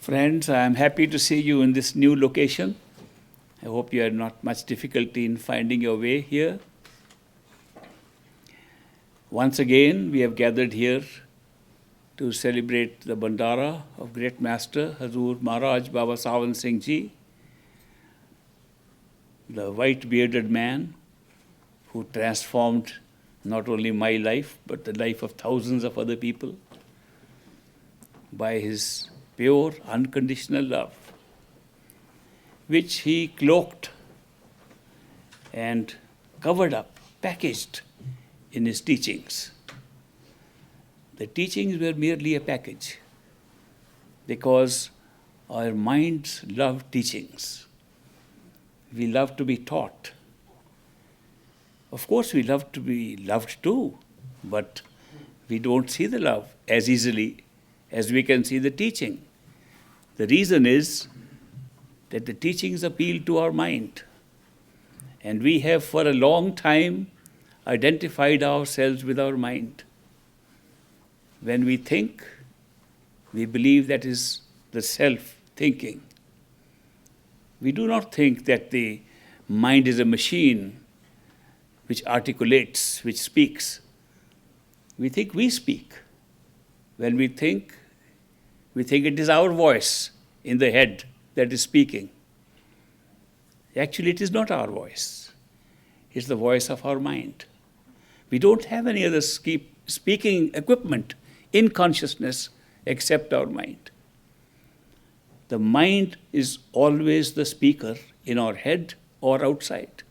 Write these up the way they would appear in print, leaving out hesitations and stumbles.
Friends, I am happy to see you in this new location. I hope you had not much difficulty in finding your way here. Once again, we have gathered here to celebrate the bandara of Great Master Hazur Maharaj Baba Sawan Singh Ji, the white-bearded man who transformed not only my life, but the life of thousands of other people by his pure, unconditional love, which he cloaked and covered up, packaged in his teachings. The teachings were merely a package because our minds love teachings. We love to be taught. Of course, we love to be loved too, but we don't see the love as easily as we can see the teaching. The reason is that the teachings appeal to our mind. And we have for a long time identified ourselves with our mind. When we think, we believe that is the self thinking. We do not think that the mind is a machine which articulates, which speaks. We think we speak. When we think it is our voice in the head that is speaking. Actually, it is not our voice. It's the voice of our mind. We don't have any other speaking equipment in consciousness except our mind. The mind is always the speaker in our head or outside.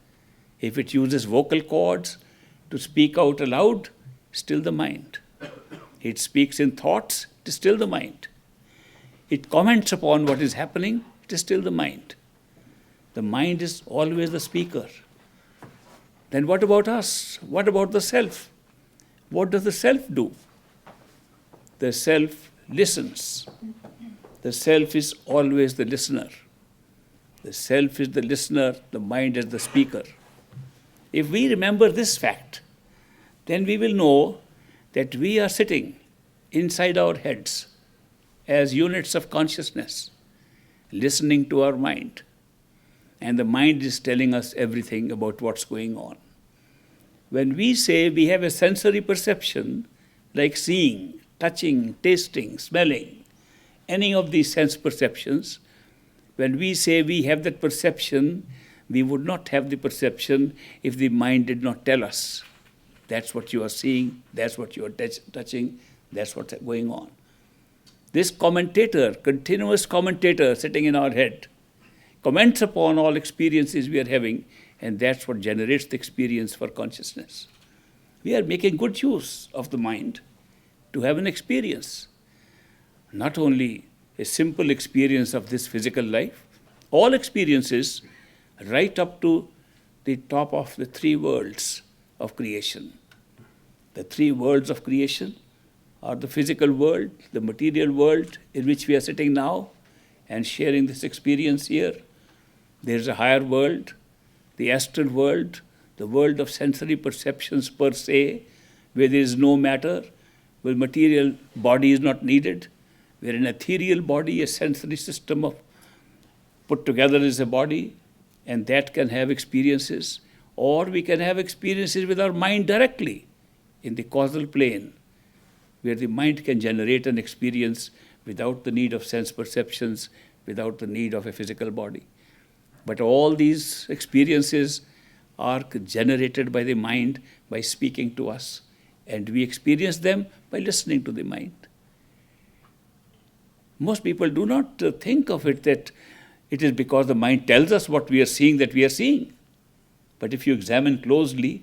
If it uses vocal cords to speak out aloud, still the mind. It speaks in thoughts, it is still the mind. It comments upon what is happening, it is still the mind. The mind is always the speaker. Then what about us? What about the self? What does the self do? The self listens. The self is always the listener. The self is the listener, the mind is the speaker. If we remember this fact, then we will know that we are sitting inside our heads as units of consciousness, listening to our mind. And the mind is telling us everything about what's going on. When we say we have a sensory perception, like seeing, touching, tasting, smelling, any of these sense perceptions, when we say we have that perception, we would not have the perception if the mind did not tell us. That's what you are seeing, that's what you are touching, that's what's going on. This commentator, continuous commentator sitting in our head, comments upon all experiences we are having, and that's what generates the experience for consciousness. We are making good use of the mind to have an experience. Not only a simple experience of this physical life, all experiences right up to the top of the three worlds of creation. The three worlds of creation are the physical world, the material world in which we are sitting now and sharing this experience here. There's a higher world, the astral world, the world of sensory perceptions per se, where there is no matter, where material body is not needed, where an ethereal body, a sensory system of put together as a body, and that can have experiences, or we can have experiences with our mind directly in the causal plane, where the mind can generate an experience without the need of sense perceptions, without the need of a physical body. But all these experiences are generated by the mind by speaking to us, and we experience them by listening to the mind. Most people do not think of it that it is because the mind tells us what we are seeing that we are seeing. But if you examine closely,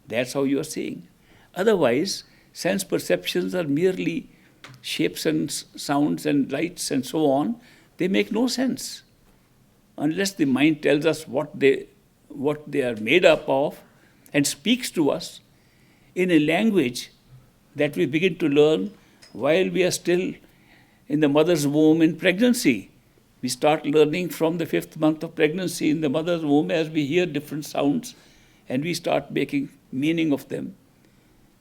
that's how you are seeing. Otherwise, sense perceptions are merely shapes and sounds and lights and so on. They make no sense unless the mind tells us what they are made up of and speaks to us in a language that we begin to learn while we are still in the mother's womb in pregnancy. We start learning from the 5th month of pregnancy in the mother's womb as we hear different sounds and we start making meaning of them.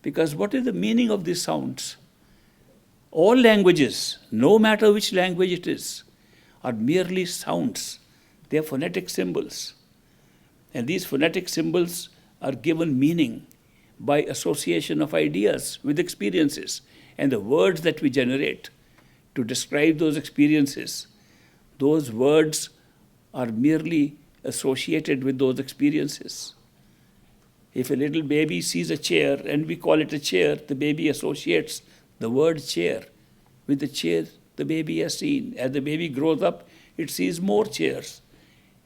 Because what is the meaning of these sounds? All languages, no matter which language it is, are merely sounds. They are phonetic symbols. And these phonetic symbols are given meaning by association of ideas with experiences. And the words that we generate to describe those experiences, those words are merely associated with those experiences. If a little baby sees a chair and we call it a chair, the baby associates the word chair with the chair the baby has seen. As the baby grows up, it sees more chairs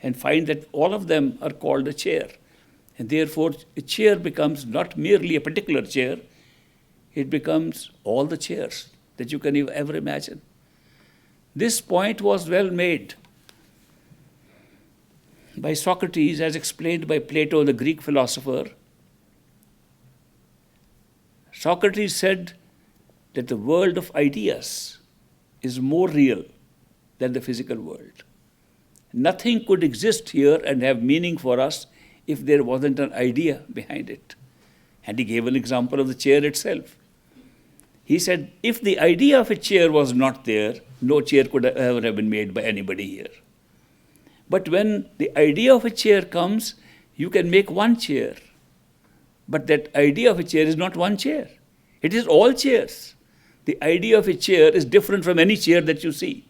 and finds that all of them are called a chair. And therefore, a chair becomes not merely a particular chair, it becomes all the chairs that you can ever imagine. This point was well made by Socrates, as explained by Plato, the Greek philosopher. Socrates said that the world of ideas is more real than the physical world. Nothing could exist here and have meaning for us if there wasn't an idea behind it. And he gave an example of the chair itself. He said, if the idea of a chair was not there, no chair could ever have been made by anybody here. But when the idea of a chair comes, you can make one chair. But that idea of a chair is not one chair. It is all chairs. The idea of a chair is different from any chair that you see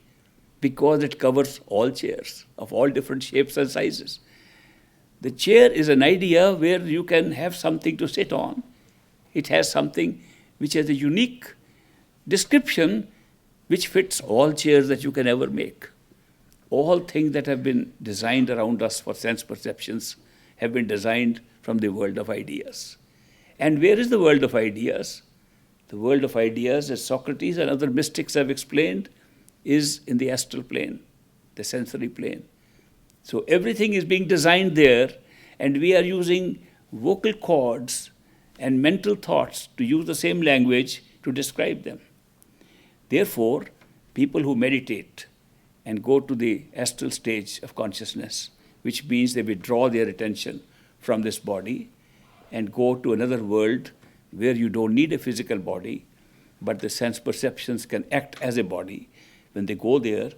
because it covers all chairs of all different shapes and sizes. The chair is an idea where you can have something to sit on. It has something which has a unique description which fits all chairs that you can ever make. All things that have been designed around us for sense perceptions have been designed from the world of ideas. And where is the world of ideas? The world of ideas, as Socrates and other mystics have explained, is in the astral plane, the sensory plane. So everything is being designed there, and we are using vocal cords and mental thoughts to use the same language to describe them. Therefore, people who meditate and go to the astral stage of consciousness, which means they withdraw their attention from this body and go to another world where you don't need a physical body, but the sense perceptions can act as a body. When they go there,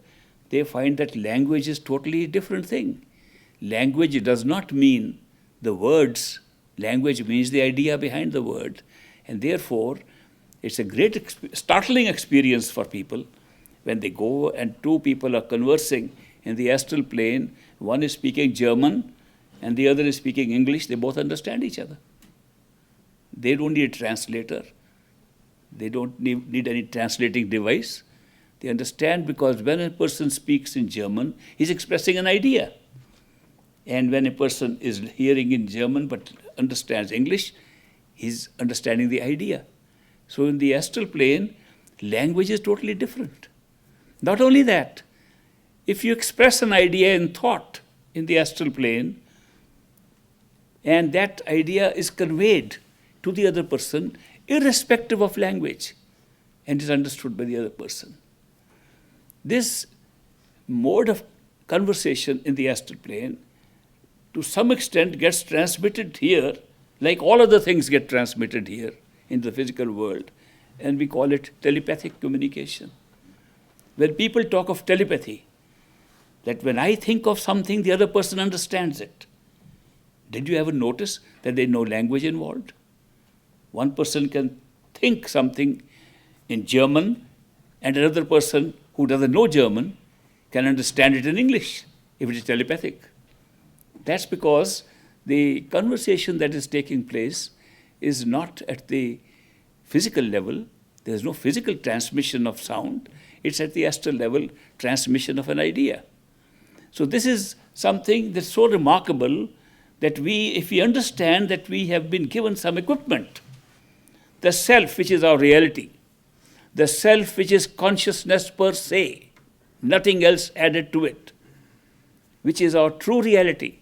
they find that language is totally a different thing. Language does not mean the words. Language means the idea behind the word. And therefore, it's a great, startling experience for people when they go and two people are conversing in the astral plane. One is speaking German and the other is speaking English. They both understand each other. They don't need a translator. They don't need any translating device. They understand because when a person speaks in German, he's expressing an idea. And when a person is hearing in German but understands English, he's understanding the idea. So in the astral plane, language is totally different. Not only that, if you express an idea in thought in the astral plane, and that idea is conveyed to the other person, irrespective of language, and is understood by the other person. This mode of conversation in the astral plane, to some extent, gets transmitted here, like all other things get transmitted here in the physical world, and we call it telepathic communication. When people talk of telepathy, that when I think of something, the other person understands it. Did you ever notice that there's no language involved? One person can think something in German, and another person who doesn't know German can understand it in English, if it is telepathic. That's because the conversation that is taking place is not at the physical level. There's no physical transmission of sound. It's at the astral level, transmission of an idea. So this is something that's so remarkable that if we understand that we have been given some equipment, the self, which is our reality, the self, which is consciousness per se, nothing else added to it, which is our true reality,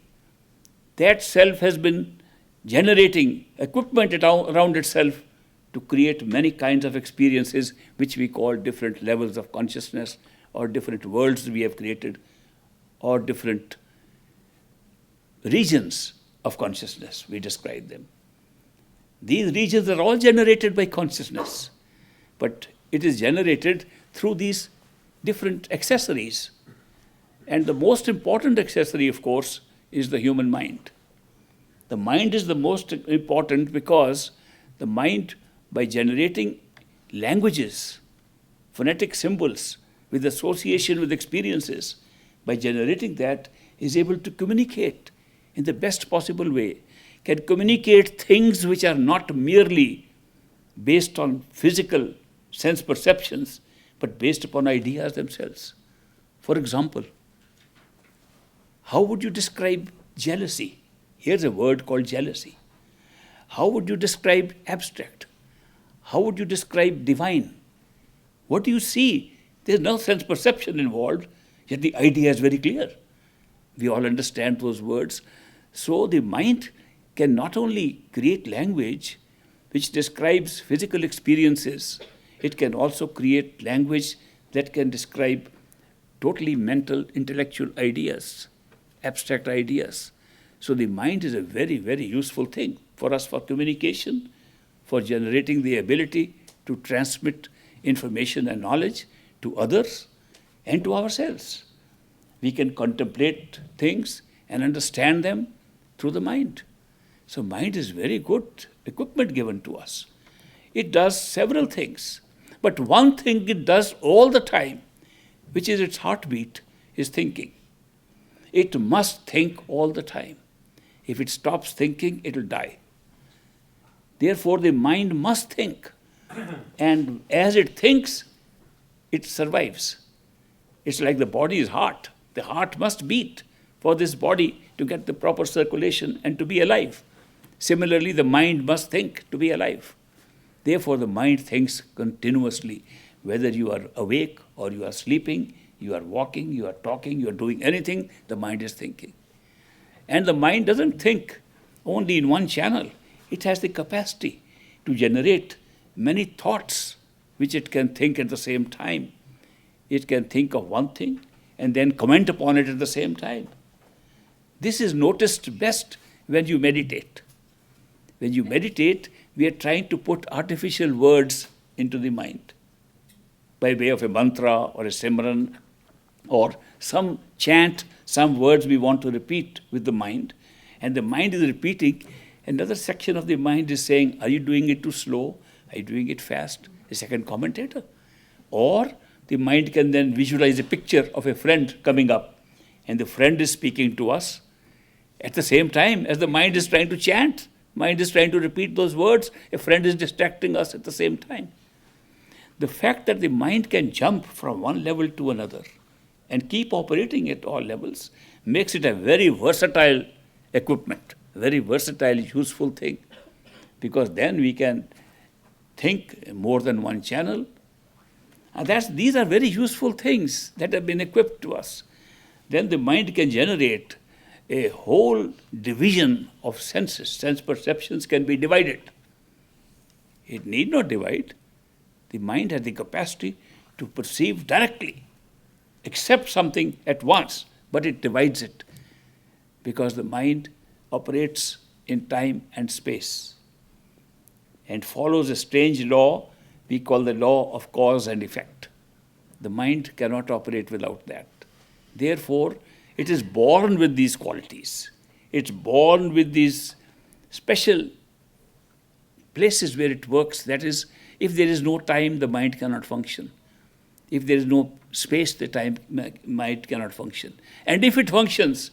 that self has been generating equipment around itself to create many kinds of experiences which we call different levels of consciousness or different worlds we have created or different regions of consciousness, we describe them. These regions are all generated by consciousness. But it is generated through these different accessories. And the most important accessory, of course, is the human mind. The mind is the most important because the mind, by generating languages, phonetic symbols, with association with experiences, by generating that, is able to communicate in the best possible way, can communicate things which are not merely based on physical sense perceptions, but based upon ideas themselves. For example, how would you describe jealousy? Here's a word called jealousy. How would you describe abstract? How would you describe divine? What do you see? There's no sense perception involved, yet the idea is very clear. We all understand those words. So the mind can not only create language which describes physical experiences, it can also create language that can describe totally mental, intellectual ideas, abstract ideas. So the mind is a very, very useful thing for us for communication, for generating the ability to transmit information and knowledge to others and to ourselves. We can contemplate things and understand them through the mind. So mind is very good equipment given to us. It does several things, but one thing it does all the time, which is its heartbeat, is thinking. It must think all the time. If it stops thinking, it will die. Therefore, the mind must think. And as it thinks, it survives. It's like the body's heart. The heart must beat for this body to get the proper circulation and to be alive. Similarly, the mind must think to be alive. Therefore, the mind thinks continuously. Whether you are awake or you are sleeping, you are walking, you are talking, you are doing anything, the mind is thinking. And the mind doesn't think only in one channel. It has the capacity to generate many thoughts which it can think at the same time. It can think of one thing and then comment upon it at the same time. This is noticed best when you meditate. When you meditate, we are trying to put artificial words into the mind by way of a mantra or a simran or some chant, some words we want to repeat with the mind. And the mind is repeating. Another section of the mind is saying, are you doing it too slow? Are you doing it fast? A second commentator. Or the mind can then visualize a picture of a friend coming up, and the friend is speaking to us at the same time as the mind is trying to chant. Mind is trying to repeat those words. A friend is distracting us at the same time. The fact that the mind can jump from one level to another and keep operating at all levels makes it a very versatile equipment, a very versatile, useful thing, because then we can think more than one channel. And these are very useful things that have been equipped to us. Then the mind can generate a whole division of senses. Sense perceptions can be divided. It need not divide. The mind has the capacity to perceive directly, accept something at once, but it divides it because the mind operates in time and space and follows a strange law we call the law of cause and effect. The mind cannot operate without that. Therefore, it is born with these qualities. It's born with these special places where it works. That is, if there is no time, the mind cannot function. If there is no space, the mind cannot function. And if it functions,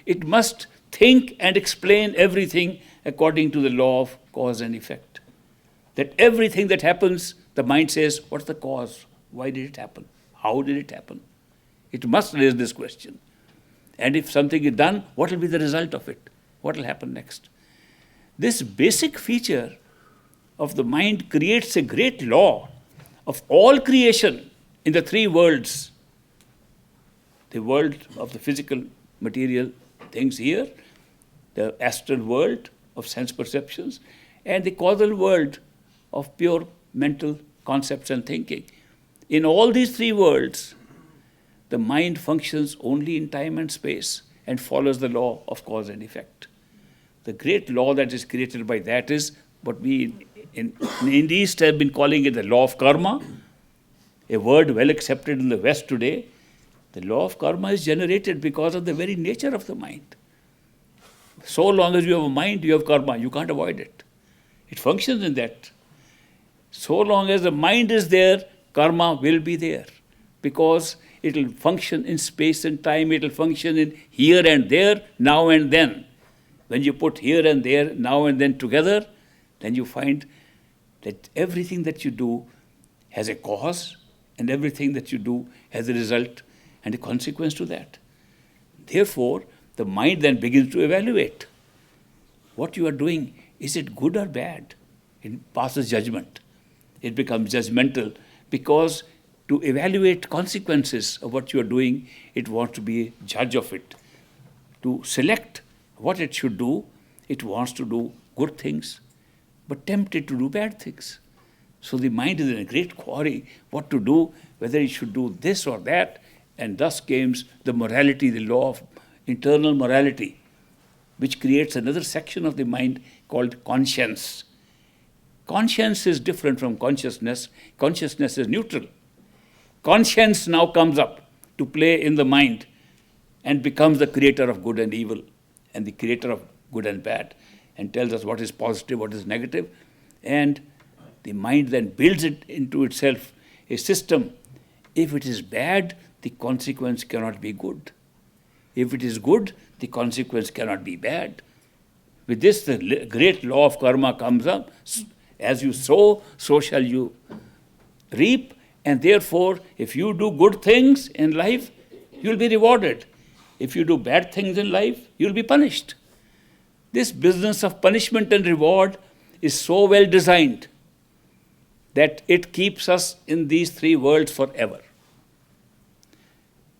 it must think and explain everything according to the law of cause and effect. That everything that happens, the mind says, what's the cause? Why did it happen? How did it happen? It must raise this question. And if something is done, what will be the result of it? What will happen next? This basic feature of the mind creates a great law of all creation in the three worlds. The world of the physical, material things here, the astral world of sense perceptions, and the causal world of pure mental concepts and thinking. In all these three worlds, the mind functions only in time and space and follows the law of cause and effect. The great law that is created by that is what we in the East have been calling it the law of karma. a word well accepted in the West today, the law of karma is generated because of the very nature of the mind. So long as you have a mind, you have karma. You can't avoid it. It functions in that. So long as the mind is there, karma will be there. Because it will function in space and time. It will function in here and there, now and then. When you put here and there, now and then together, then you find that everything that you do has a cause, and everything that you do has a result and a consequence to that. Therefore, the mind then begins to evaluate what you are doing. Is it good or bad? It passes judgment. It becomes judgmental because to evaluate consequences of what you are doing, it wants to be a judge of it. To select what it should do, it wants to do good things, but tempted to do bad things. So the mind is in a great quarry, what to do, whether it should do this or that, and thus comes the morality, the law of internal morality, which creates another section of the mind called conscience. Conscience is different from consciousness. Consciousness is neutral. Conscience now comes up to play in the mind and becomes the creator of good and evil and the creator of good and bad and tells us what is positive, what is negative. And the mind then builds it into itself a system. If it is bad, the consequence cannot be good. If it is good, the consequence cannot be bad. With this, the great law of karma comes up. As you sow, so shall you reap. And therefore, if you do good things in life, you'll be rewarded. If you do bad things in life, you'll be punished. This business of punishment and reward is so well designed that it keeps us in these three worlds forever.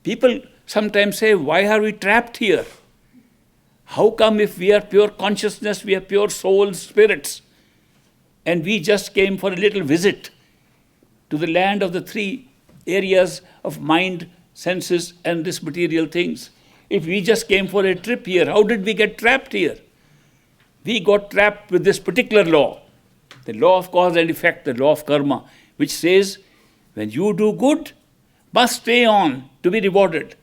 People sometimes say, why are we trapped here? How come if we are pure consciousness, we are pure souls, spirits, and we just came for a little visit to the land of the three areas of mind, senses, and these material things? If we just came for a trip here, how did we get trapped here? We got trapped with this particular law, the law of cause and effect, the law of karma, which says when you do good, must stay on to be rewarded.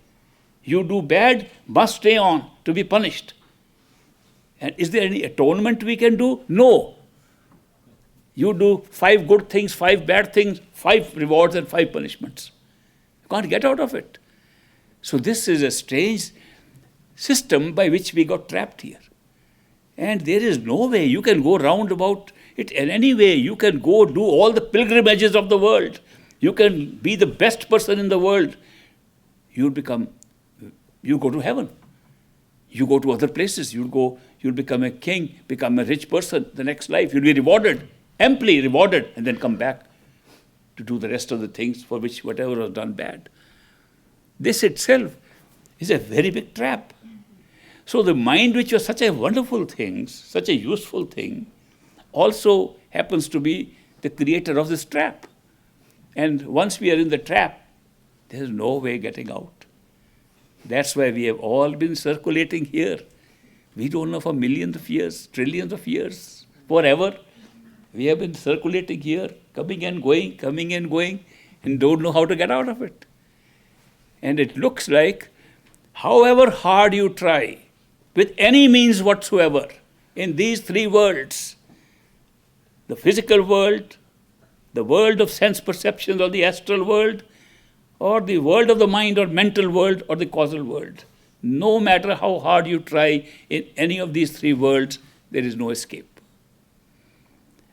You do bad, must stay on to be punished. And is there any atonement we can do? No. You do 5 good things, 5 bad things, 5 rewards and 5 punishments. You can't get out of it. So this is a strange system by which we got trapped here. And there is no way you can go round about it in any way. You can go do all the pilgrimages of the world. You can be the best person in the world. You go to heaven. You go to other places. You'll become a king, become a rich person the next life. You'll be rewarded, amply rewarded, and then come back to do the rest of the things for which whatever was done bad. This itself is a very big trap. So the mind, which was such a wonderful thing, such a useful thing, also happens to be the creator of this trap. And once we are in the trap, there is no way getting out. That's why we have all been circulating here. We don't know for millions of years, trillions of years, forever. We have been circulating here, coming and going, and don't know how to get out of it. And it looks like, however hard you try, with any means whatsoever, in these three worlds, the physical world, the world of sense perceptions or the astral world, or the world of the mind or mental world or the causal world, no matter how hard you try in any of these three worlds, there is no escape.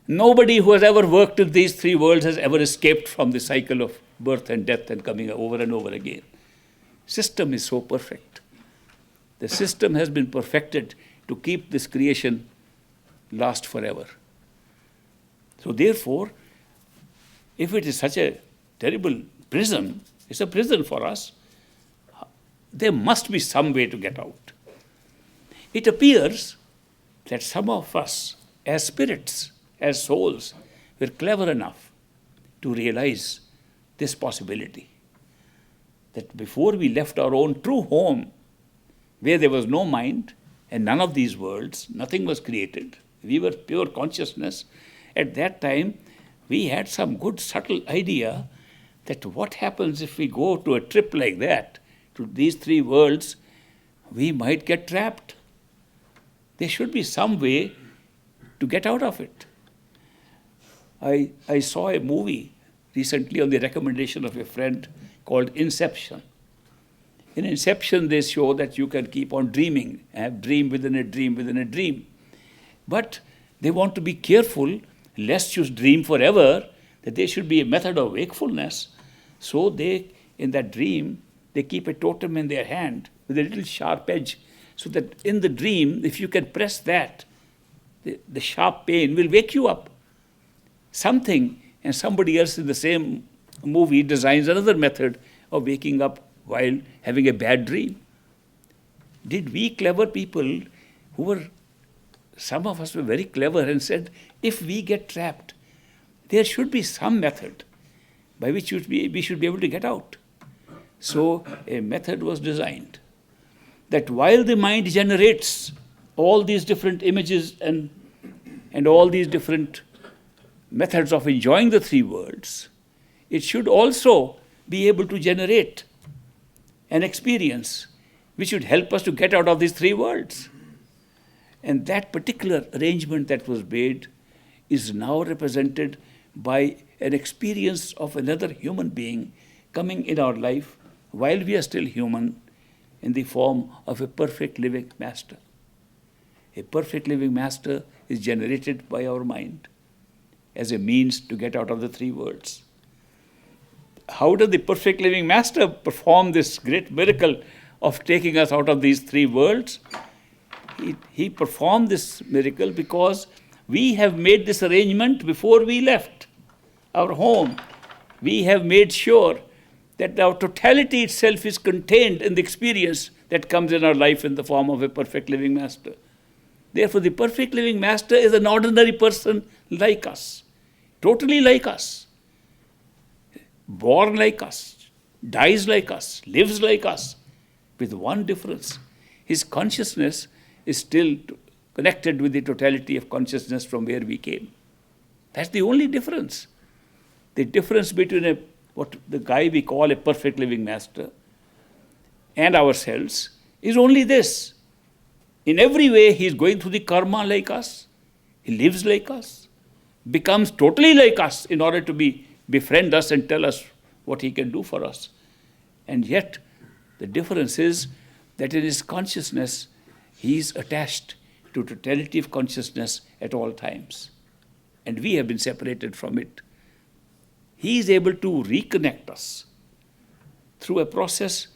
Nobody who has ever worked in these three worlds has ever escaped from the cycle of birth and death and coming over and over again. System is so perfect. The system has been perfected to keep this creation last forever. So therefore, if it is such a terrible prison, it's a prison for us, there must be some way to get out. It appears that some of us, as spirits, as souls, were clever enough to realize this possibility. That before we left our own true home, where there was no mind and none of these worlds, nothing was created, we were pure consciousness, at that time we had some good subtle idea that what happens if we go to a trip like that, to these three worlds, we might get trapped. There should be some way to get out of it. I saw a movie recently on the recommendation of a friend called Inception. In Inception, they show that you can keep on dreaming, have dream within a dream within a dream. But they want to be careful lest you dream forever, that there should be a method of wakefulness. So they, in that dream, they keep a totem in their hand with a little sharp edge, so that in the dream, if you can press that, the sharp pain will wake you up. Something, and somebody else in the same movie designs another method of waking up while having a bad dream. Did we clever people some of us were very clever and said, if we get trapped, there should be some method by which we should be able to get out. So a method was designed that while the mind generates all these different images and all these different methods of enjoying the three worlds, it should also be able to generate an experience which should help us to get out of these three worlds. And that particular arrangement that was made is now represented by an experience of another human being coming in our life while we are still human, in the form of a perfect living master. A perfect living master is generated by our mind as a means to get out of the three worlds. How does the perfect living master perform this great miracle of taking us out of these three worlds? He performed this miracle because we have made this arrangement before we left our home. We have made sure that our totality itself is contained in the experience that comes in our life in the form of a perfect living master. Therefore, the perfect living master is an ordinary person like us, totally like us, born like us, dies like us, lives like us, with one difference. His consciousness is still connected with the totality of consciousness from where we came. That's the only difference. The difference between what the guy we call a perfect living master and ourselves is only this. In every way, he is going through the karma like us. He lives like us, becomes totally like us in order to befriend us and tell us what he can do for us. And yet, the difference is that in his consciousness, he is attached to totality of consciousness at all times. And we have been separated from it. He is able to reconnect us through a process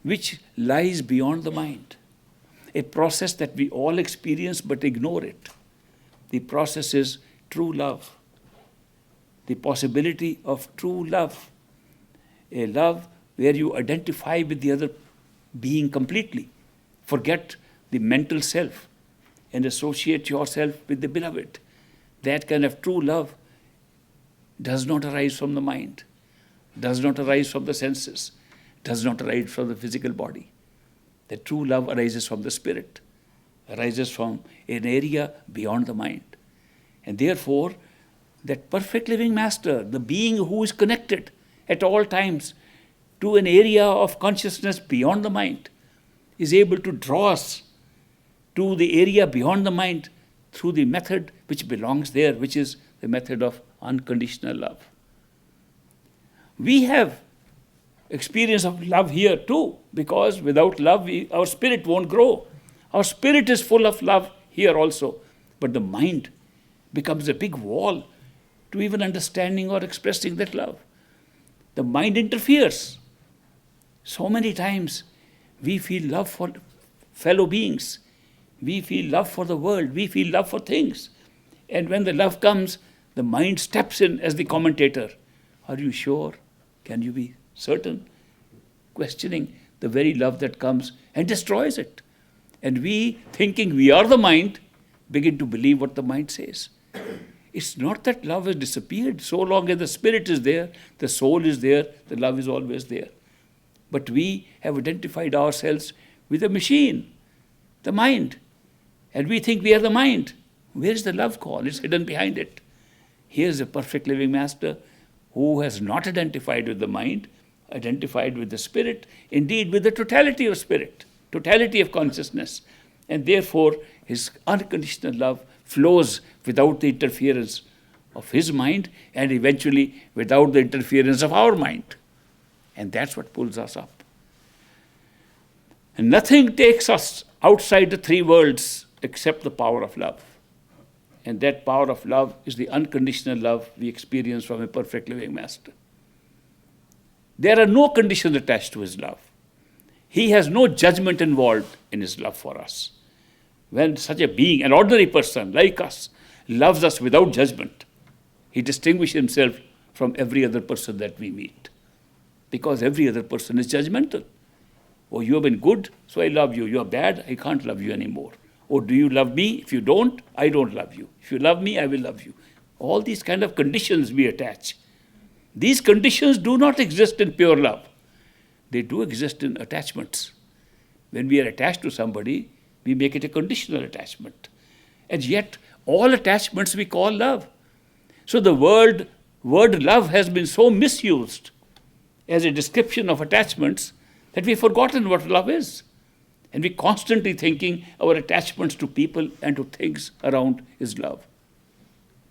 which lies beyond the mind, a process that we all experience but ignore it. The process is true love, the possibility of true love, a love where you identify with the other being completely, forget the mental self and associate yourself with the beloved. That kind of true love does not arise from the mind, does not arise from the senses, does not arise from the physical body. The true love arises from the spirit, arises from an area beyond the mind. And therefore, that perfect living master, the being who is connected at all times to an area of consciousness beyond the mind, is able to draw us to the area beyond the mind through the method which belongs there, which is the method of unconditional love. We have experience of love here too, because without love, our spirit won't grow. Our spirit is full of love here also, but the mind becomes a big wall to even understanding or expressing that love. The mind interferes. So many times we feel love for fellow beings, we feel love for the world, we feel love for things. And when the love comes, the mind steps in as the commentator. Are you sure? Can you be certain? Questioning the very love that comes and destroys it. And we, thinking we are the mind, begin to believe what the mind says. It's not that love has disappeared. So long as the spirit is there, the soul is there, the love is always there. But we have identified ourselves with a machine, the mind. And we think we are the mind. Where is the love call? It's hidden behind it. Here's a perfect living master who has not identified with the mind, identified with the spirit, indeed with the totality of spirit, totality of consciousness. And therefore, his unconditional love flows without the interference of his mind and eventually without the interference of our mind. And that's what pulls us up. And nothing takes us outside the three worlds except the power of love. And that power of love is the unconditional love we experience from a perfect living master. There are no conditions attached to his love. He has no judgment involved in his love for us. When such a being, an ordinary person like us, loves us without judgment, he distinguishes himself from every other person that we meet. Because every other person is judgmental. Oh, you have been good, so I love you. You are bad, I can't love you anymore. Oh, do you love me? If you don't, I don't love you. If you love me, I will love you. All these kind of conditions we attach. These conditions do not exist in pure love. They do exist in attachments. When we are attached to somebody, we make it a conditional attachment. And yet, all attachments we call love. So the word love has been so misused as a description of attachments that we've forgotten what love is. And we're constantly thinking our attachments to people and to things around is love.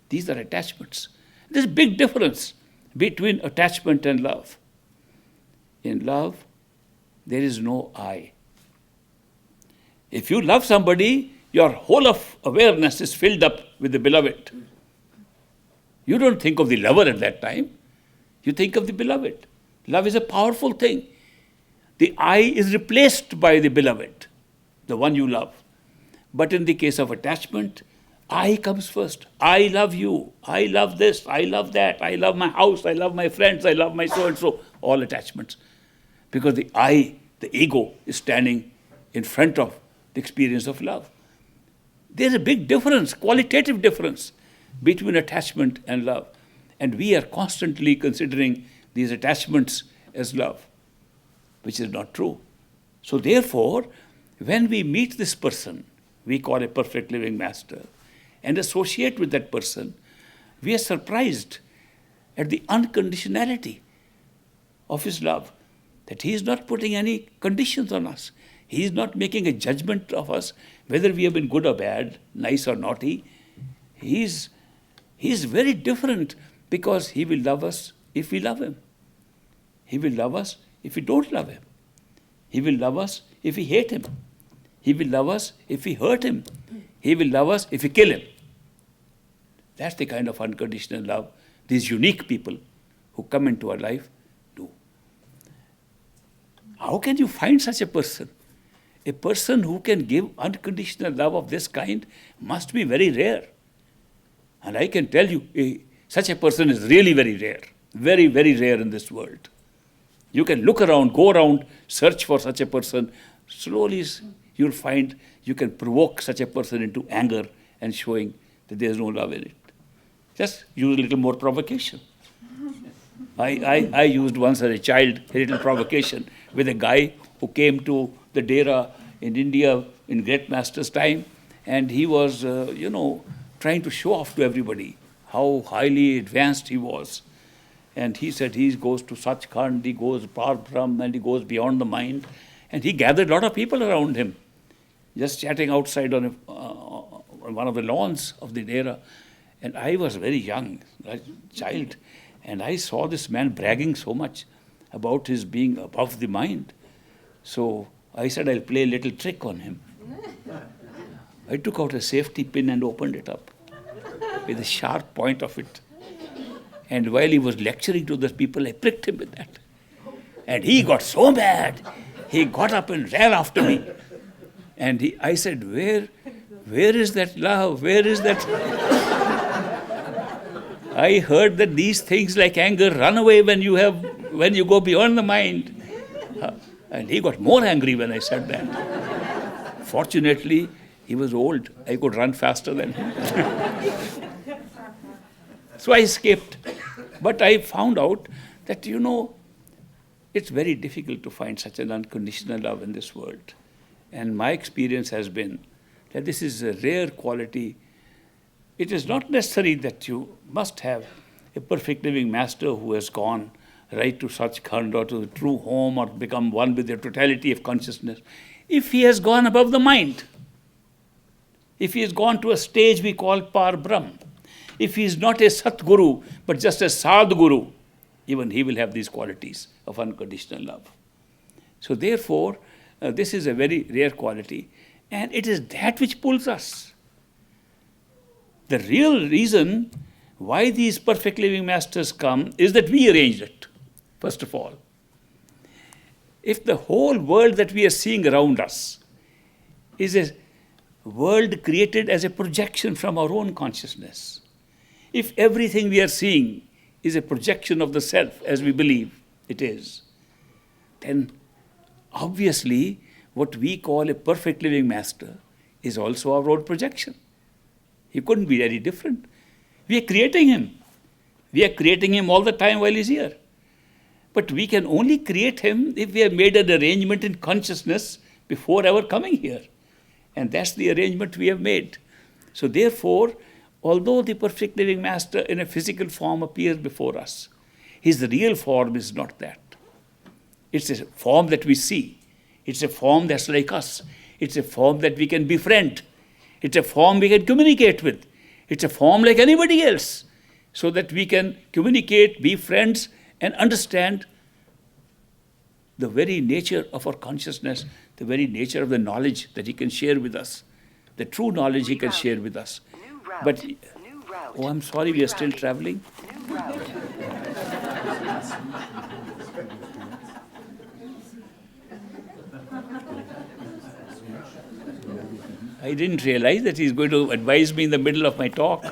These are attachments. There's a big difference between attachment and love. In love, there is no I. If you love somebody, your whole of awareness is filled up with the beloved. You don't think of the lover at that time. You think of the beloved. Love is a powerful thing. The I is replaced by the beloved, the one you love. But in the case of attachment, I comes first. I love you. I love this. I love that. I love my house. I love my friends. I love my so-and-so. All attachments. Because the I, the ego, is standing in front of the experience of love. There's a big difference, qualitative difference, between attachment and love. And we are constantly considering these attachments as love, which is not true. So therefore, when we meet this person, we call a perfect living master, and associate with that person, we are surprised at the unconditionality of his love, that he is not putting any conditions on us. He is not making a judgment of us, whether we have been good or bad, nice or naughty. He is very different because he will love us if we love him. He will love us if we don't love him. He will love us if we hate him. He will love us if we hurt him. He will love us if we kill him. That's the kind of unconditional love these unique people who come into our life do. How can you find such a person? A person who can give unconditional love of this kind must be very rare. And I can tell you, such a person is really very rare. Very, very rare in this world. You can look around, go around, search for such a person. Slowly you'll find you can provoke such a person into anger and showing that there's no love in it. Just use a little more provocation. I used once as a child a little provocation with a guy who came to the Dera in India in Great Master's time, and he was, trying to show off to everybody how highly advanced he was. And he said he goes to Sachkhand, he goes Par Brahm, and he goes beyond the mind. And he gathered a lot of people around him, just chatting outside on one of the lawns of the Dera. And I was very young, a child, and I saw this man bragging so much about his being above the mind. So I said, I'll play a little trick on him. I took out a safety pin and opened it up with the sharp point of it. And while he was lecturing to the people, I pricked him with that. And he got so mad, he got up and ran after me. And I said, where is that love? Where is that? I heard that these things like anger run away when you go beyond the mind. And he got more angry when I said that. Fortunately, he was old. I could run faster than him. So I escaped. But I found out that, it's very difficult to find such an unconditional love in this world. And my experience has been that this is a rare quality. It is not necessary that you must have a perfect living master who has gone right to Sachkhand or to the true home or become one with the totality of consciousness, if he has gone above the mind, if he has gone to a stage we call Par Brahm, if he is not a Satguru but just a Sadguru, even he will have these qualities of unconditional love. So therefore, this is a very rare quality, and it is that which pulls us. The real reason why these perfect living masters come is that we arranged it, first of all. If the whole world that we are seeing around us is a world created as a projection from our own consciousness, if everything we are seeing is a projection of the self as we believe it is, then obviously what we call a perfect living master is also our own projection. He couldn't be any different. We are creating him. We are creating him all the time while he's here. But we can only create him if we have made an arrangement in consciousness before ever coming here. And that's the arrangement we have made. So therefore, although the perfect living master in a physical form appears before us, his real form is not that. It's a form that we see. It's a form that's like us. It's a form that we can befriend. It's a form we can communicate with. It's a form like anybody else, so that we can communicate, be friends, and understand the very nature of our consciousness, the very nature of the knowledge that he can share with us, the true knowledge he can share with us. But, oh, I'm sorry, we are still traveling. I didn't realize that he's going to advise me in the middle of my talk.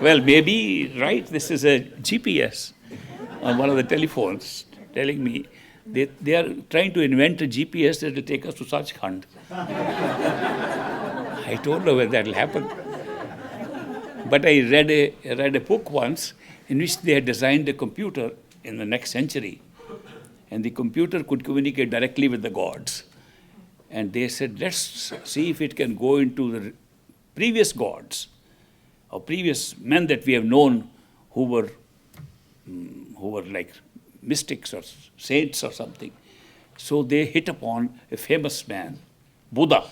Well, maybe, right, this is a GPS on one of the telephones telling me they are trying to invent a GPS that will take us to Sachkhand. I don't know whether that will happen. But I read a book once in which they had designed a computer in the next century, and the computer could communicate directly with the gods. And they said, let's see if it can go into the previous gods or previous men that we have known who were like mystics or saints or something. So they hit upon a famous man, Buddha.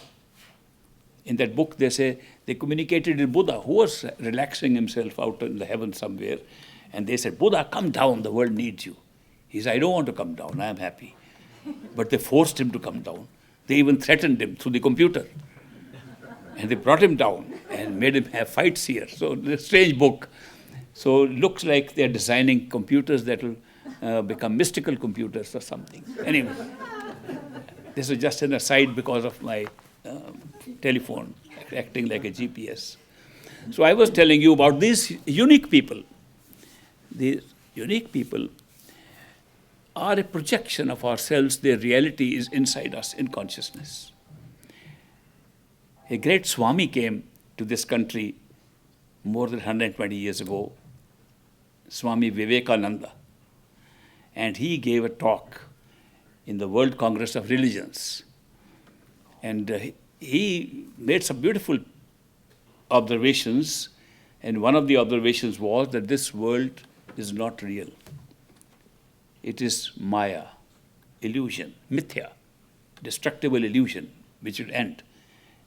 In that book, they say they communicated with Buddha, who was relaxing himself out in the heavens somewhere. And they said, Buddha, come down, the world needs you. He said, I don't want to come down, I am happy. But they forced him to come down. They even threatened him through the computer. And they brought him down and made him have fights here. So it's a strange book. So it looks like they're designing computers that will become mystical computers or something. Anyway, this is just an aside because of my telephone acting like a GPS. So I was telling you about these unique people. These unique people are a projection of ourselves. Their reality is inside us in consciousness. A great Swami came to this country more than 120 years ago, Swami Vivekananda. And he gave a talk in the World Congress of Religions. And he made some beautiful observations. And one of the observations was that this world is not real. It is Maya, illusion, mithya, destructible illusion, which will end.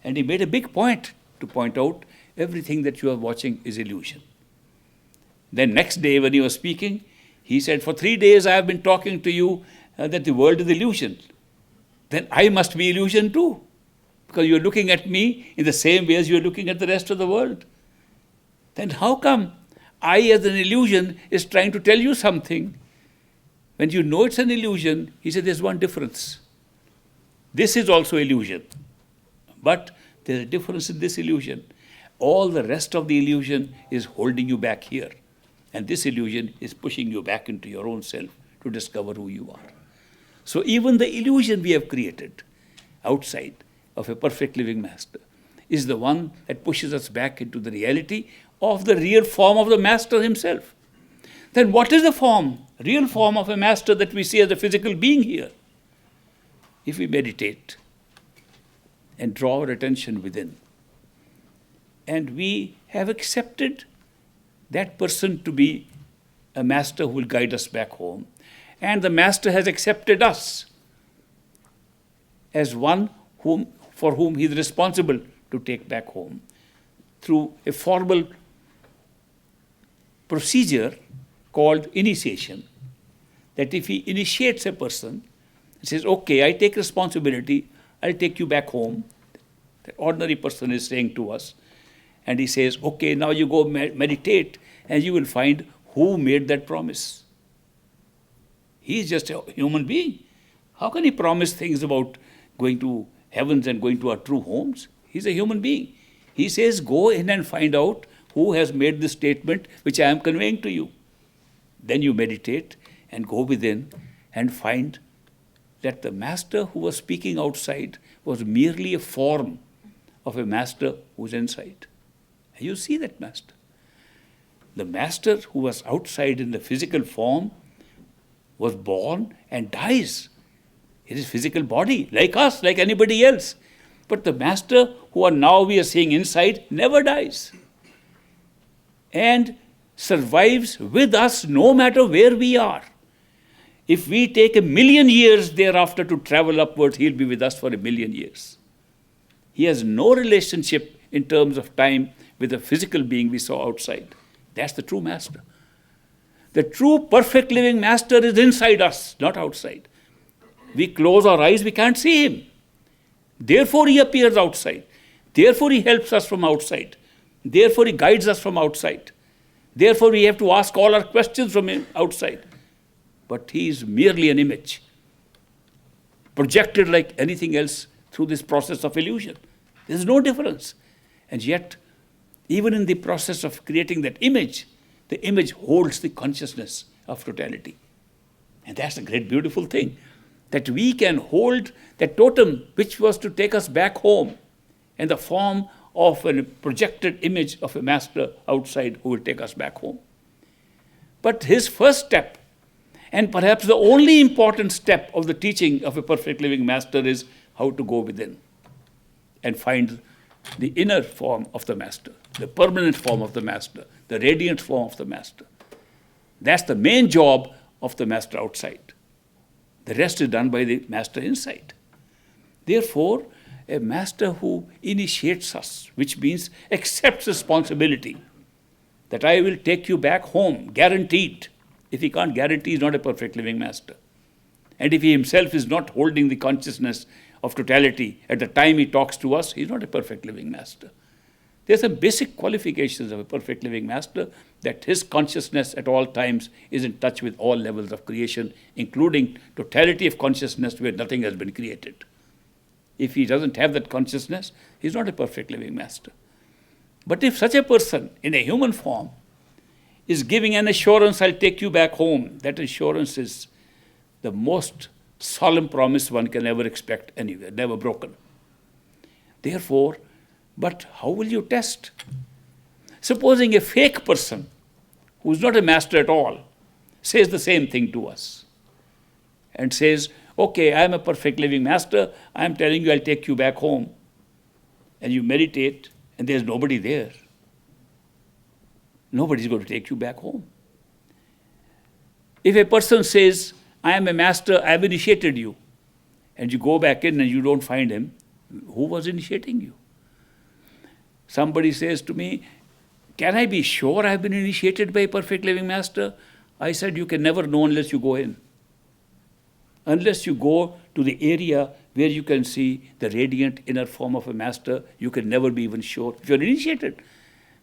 And he made a big point to point out everything that you are watching is illusion. Then next day when he was speaking, he said, for 3 days I have been talking to you that the world is illusion. Then I must be illusion too, because you are looking at me in the same way as you are looking at the rest of the world. Then how come I as an illusion is trying to tell you something? When you know it's an illusion, he said, there's one difference. This is also illusion. But there's a difference in this illusion. All the rest of the illusion is holding you back here. And this illusion is pushing you back into your own self to discover who you are. So even the illusion we have created outside of a perfect living master is the one that pushes us back into the reality of the real form of the master himself. Then what is the form, real form of a master that we see as a physical being here? If we meditate and draw our attention within, and we have accepted that person to be a master who will guide us back home. And the master has accepted us as one for whom he is responsible to take back home through a formal procedure called initiation. That if he initiates a person, he says, okay, I take responsibility, I'll take you back home. The ordinary person is saying to us, and he says, okay, now you go meditate and you will find who made that promise. He is just a human being. How can he promise things about going to heavens and going to our true homes? He's a human being. He says, go in and find out who has made this statement which I am conveying to you. Then you meditate and go within and find that the master who was speaking outside was merely a form of a master who's inside. And you see that master. The master who was outside in the physical form was born and dies in his physical body, like us, like anybody else. But the master who we are seeing inside never dies and survives with us no matter where we are. If we take 1,000,000 years thereafter to travel upwards, he'll be with us for 1,000,000 years. He has no relationship in terms of time with the physical being we saw outside. That's the true master. The true perfect living master is inside us, not outside. We close our eyes, we can't see him. Therefore he appears outside. Therefore he helps us from outside. Therefore he guides us from outside. Therefore we have to ask all our questions from him outside. But he is merely an image, projected like anything else through this process of illusion. There's no difference. And yet, even in the process of creating that image, the image holds the consciousness of totality. And that's a great, beautiful thing, that we can hold that totem which was to take us back home in the form of a projected image of a master outside who will take us back home. But his first step, and perhaps the only important step of the teaching of a perfect living master, is how to go within and find the inner form of the master, the permanent form of the master, the radiant form of the master. That's the main job of the master outside. The rest is done by the master inside. Therefore, a master who initiates us, which means accepts responsibility, that I will take you back home, guaranteed. If he can't guarantee, he's not a perfect living master. And if he himself is not holding the consciousness of totality at the time he talks to us, he's not a perfect living master. There's some basic qualifications of a perfect living master, that his consciousness at all times is in touch with all levels of creation, including totality of consciousness where nothing has been created. If he doesn't have that consciousness, he's not a perfect living master. But if such a person in a human form is giving an assurance, I'll take you back home, that assurance is the most solemn promise one can ever expect anywhere, never broken. Therefore, but how will you test? Supposing a fake person, who's not a master at all, says the same thing to us and says, okay, I'm a perfect living master, I'm telling you I'll take you back home. And you meditate and there's nobody there. Nobody's going to take you back home. If a person says, I am a master, I have initiated you, and you go back in and you don't find him, who was initiating you? Somebody says to me, can I be sure I have been initiated by a perfect living master? I said, you can never know unless you go in. Unless you go to the area where you can see the radiant inner form of a master, you can never be even sure if you're initiated.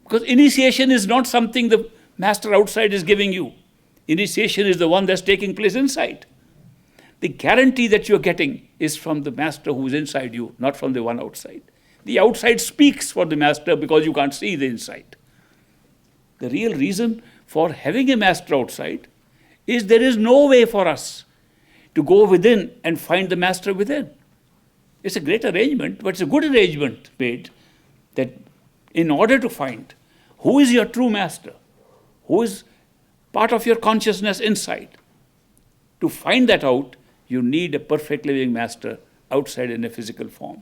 Because initiation is not something the master outside is giving you. Initiation is the one that's taking place inside. The guarantee that you're getting is from the master who's inside you, not from the one outside. The outside speaks for the master because you can't see the inside. The real reason for having a master outside is there is no way for us to go within and find the master within. It's a great arrangement, but it's a good arrangement made, that in order to find who is your true master, who is part of your consciousness inside, to find that out, you need a perfect living master outside in a physical form.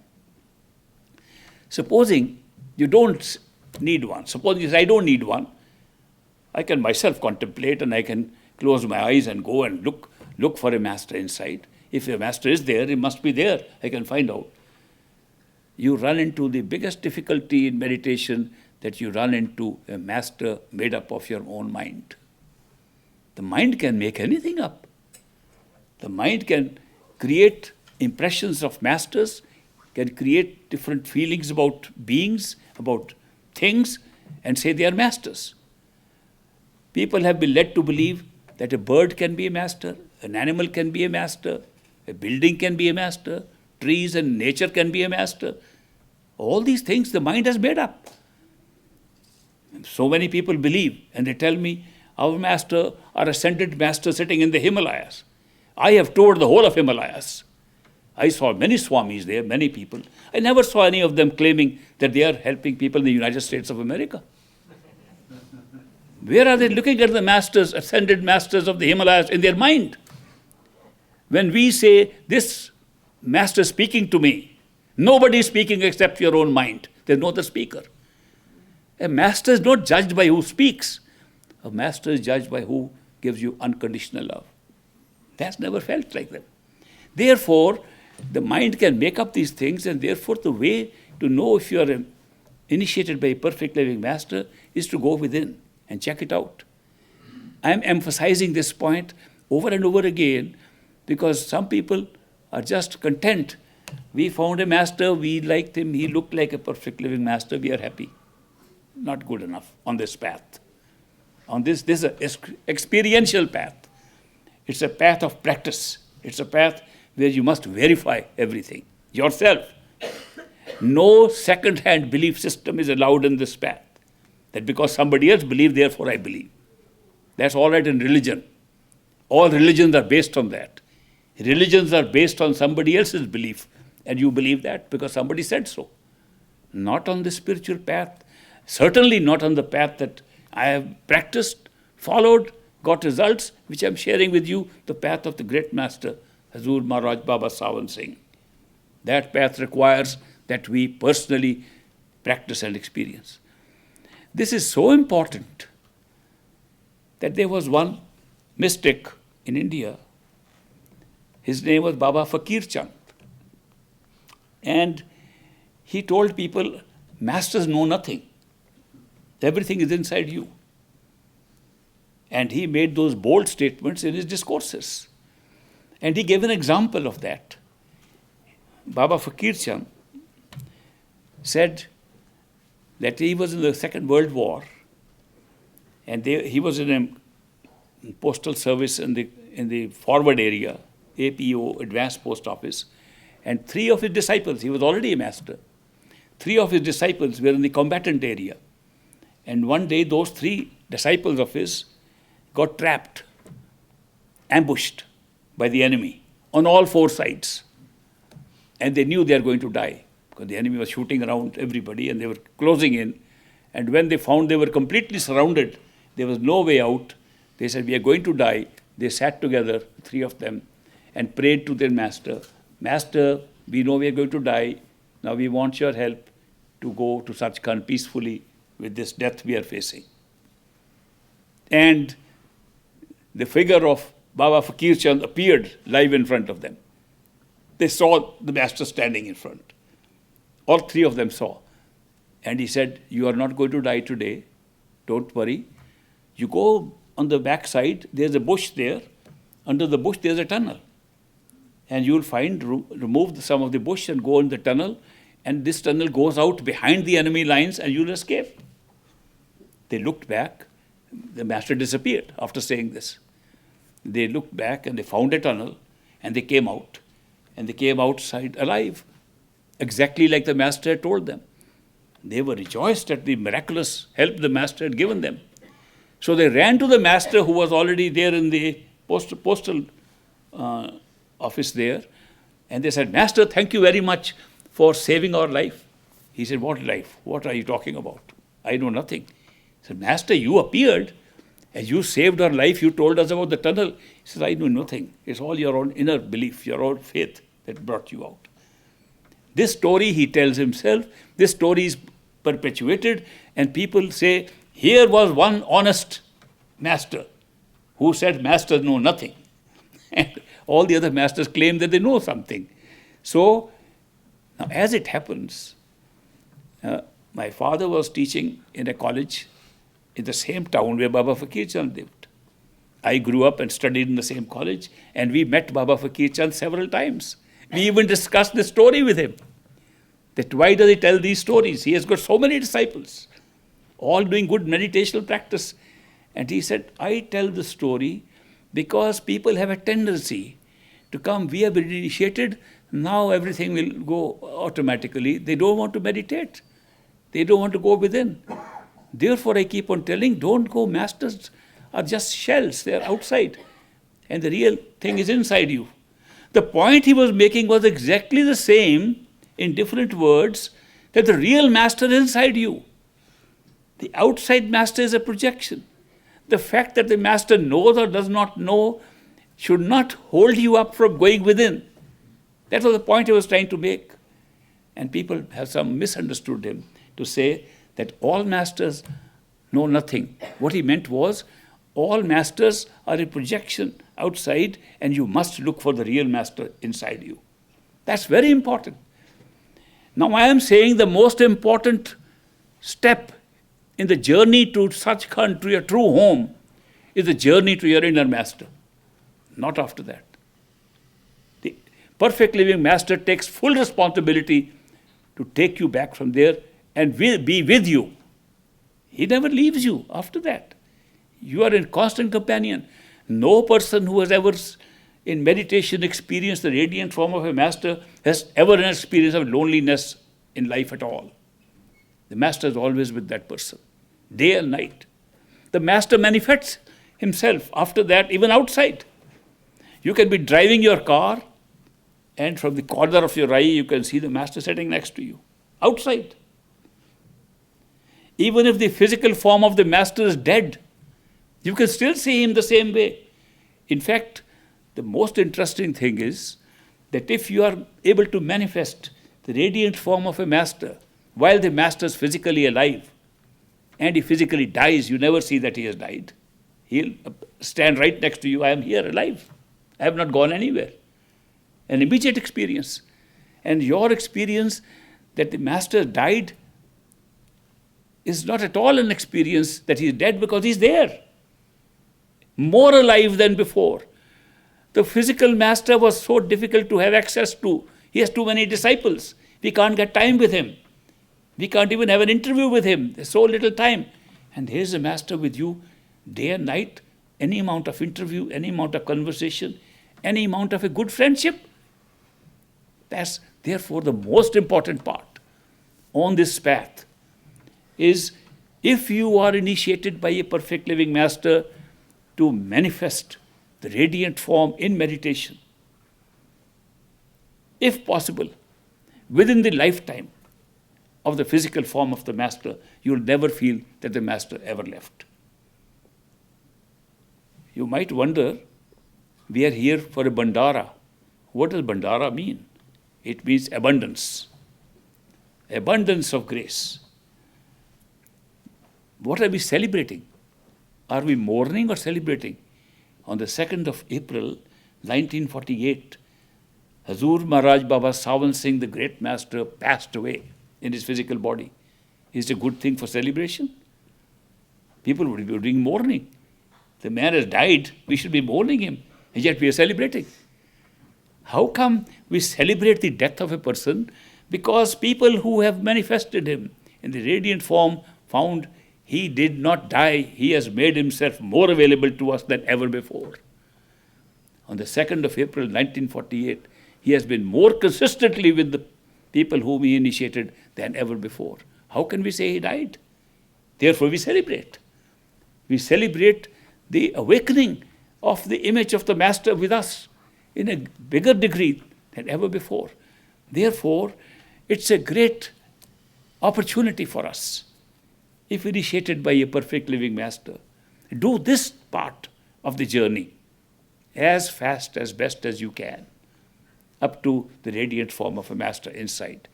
Supposing you don't need one, suppose you say, I don't need one, I can myself contemplate and I can close my eyes and go and look for a master inside. If a master is there, he must be there. I can find out. You run into the biggest difficulty in meditation, that you run into a master made up of your own mind. The mind can make anything up. The mind can create impressions of masters, can create different feelings about beings, about things, and say they are masters. People have been led to believe that a bird can be a master, an animal can be a master, a building can be a master, trees and nature can be a master. All these things the mind has made up. So many people believe, and they tell me, our master, our ascended master sitting in the Himalayas. I have toured the whole of Himalayas. I saw many Swamis there, many people. I never saw any of them claiming that they are helping people in the United States of America. Where are they looking at the masters, ascended masters of the Himalayas in their mind? When we say, this master speaking to me, nobody is speaking except your own mind. There's no other speaker. A master is not judged by who speaks. A master is judged by who gives you unconditional love. That's never felt like that. Therefore, the mind can make up these things, and therefore the way to know if you are initiated by a perfect living master is to go within and check it out. I am emphasizing this point over and over again because some people are just content. We found a master, we liked him, he looked like a perfect living master, we are happy. Not good enough on this path. On this is an experiential path. It's a path of practice. It's a path where you must verify everything yourself. No second-hand belief system is allowed in this path. That because somebody else believes, therefore I believe. That's all right in religion. All religions are based on that. Religions are based on somebody else's belief, and you believe that because somebody said so. Not on the spiritual path. Certainly not on the path that I have practiced, followed, got results, which I'm sharing with you, the path of the great master, Hazur Maharaj Baba Sawan Singh. That path requires that we personally practice and experience. This is so important that there was one mystic in India. His name was Baba Fakir Chand. And he told people, masters know nothing. Everything is inside you. And he made those bold statements in his discourses. And he gave an example of that. Baba Fakir Chand said that he was in the Second World War, and he was in a postal service in the forward area, APO, Advanced Post Office, and 3 of his disciples, he was already a master, 3 of his disciples were in the combatant area. And one day those 3 disciples of his got trapped, ambushed by the enemy on all 4 sides. And they knew they were going to die because the enemy was shooting around everybody and they were closing in. And when they found they were completely surrounded, there was no way out, they said, we are going to die. They sat together, 3 of them, and prayed to their master. Master, we know we are going to die. Now we want your help to go to Sachkhand peacefully with this death we are facing. And the figure of Baba Fakir Chand appeared live in front of them. They saw the master standing in front. All 3 of them saw. And he said, you are not going to die today. Don't worry. You go on the back side, there's a bush there. Under the bush, there's a tunnel. And you'll find, remove some of the bush and go in the tunnel. And this tunnel goes out behind the enemy lines and you'll escape. They looked back. The master disappeared after saying this. They looked back and they found a tunnel and they came out. And they came outside alive, exactly like the master had told them. They were rejoiced at the miraculous help the master had given them. So they ran to the master who was already there in the postal office there. And they said, Master, thank you very much for saving our life. He said, what life? What are you talking about? I know nothing. He said, Master, you appeared and you saved our life. You told us about the tunnel. He says, I know nothing. It's all your own inner belief, your own faith that brought you out. This story he tells himself. This story is perpetuated and people say, here was one honest master who said masters know nothing. And all the other masters claim that they know something. So, now as it happens, my father was teaching in a college in the same town where Baba Fakir Chand lived. I grew up and studied in the same college, and we met Baba Fakir Chand several times. We even discussed the story with him. That why does he tell these stories? He has got so many disciples, all doing good meditational practice. And he said, I tell the story because people have a tendency to come, we have been initiated, now everything will go automatically. They don't want to meditate. They don't want to go within. Therefore, I keep on telling, don't go. Masters are just shells. They are outside. And the real thing is inside you. The point he was making was exactly the same in different words, that the real master is inside you. The outside master is a projection. The fact that the master knows or does not know should not hold you up from going within. That was the point he was trying to make. And people have some misunderstood him to say that all masters know nothing. What he meant was, all masters are a projection outside, and you must look for the real master inside you. That's very important. Now I am saying the most important step in the journey to such to your true home is the journey to your inner master. Not after that. The perfect living master takes full responsibility to take you back from there and will be with you. He never leaves you after that. You are in constant companion. No person who has ever in meditation experienced the radiant form of a master has ever an experience of loneliness in life at all. The master is always with that person, day and night. The master manifests himself after that, even outside. You can be driving your car, and from the corner of your eye, you can see the master sitting next to you, outside. Even if the physical form of the master is dead, you can still see him the same way. In fact, the most interesting thing is that if you are able to manifest the radiant form of a master while the master is physically alive, and he physically dies, you never see that he has died. He'll stand right next to you. I am here alive. I have not gone anywhere. An immediate experience. And your experience that the master died is not at all an experience that he is dead, because he is there, more alive than before. The physical master was so difficult to have access to. He has too many disciples. We can't get time with him. We can't even have an interview with him. There's so little time. And here's a master with you day and night, any amount of interview, any amount of conversation, any amount of a good friendship. That's therefore the most important part on this path is, if you are initiated by a perfect living master to manifest the radiant form in meditation, if possible, within the lifetime of the physical form of the master, you will never feel that the master ever left. You might wonder, we are here for a bandara. What does bandara mean? It means abundance. Abundance of grace. What are we celebrating? Are we mourning or celebrating? On the 2nd of April, 1948, Hazur Maharaj Baba Sawan Singh, the great master, passed away in his physical body. Is it a good thing for celebration? People would be doing mourning. The man has died, we should be mourning him, and yet we are celebrating. How come we celebrate the death of a person? Because people who have manifested him in the radiant form found he did not die. He has made himself more available to us than ever before. On the 2nd of April, 1948, he has been more consistently with the people whom he initiated than ever before. How can we say he died? Therefore, we celebrate. We celebrate the awakening of the image of the master with us in a bigger degree than ever before. Therefore, it's a great opportunity for us, if initiated by a perfect living master. Do this part of the journey as fast, as best as you can, up to the radiant form of a master inside,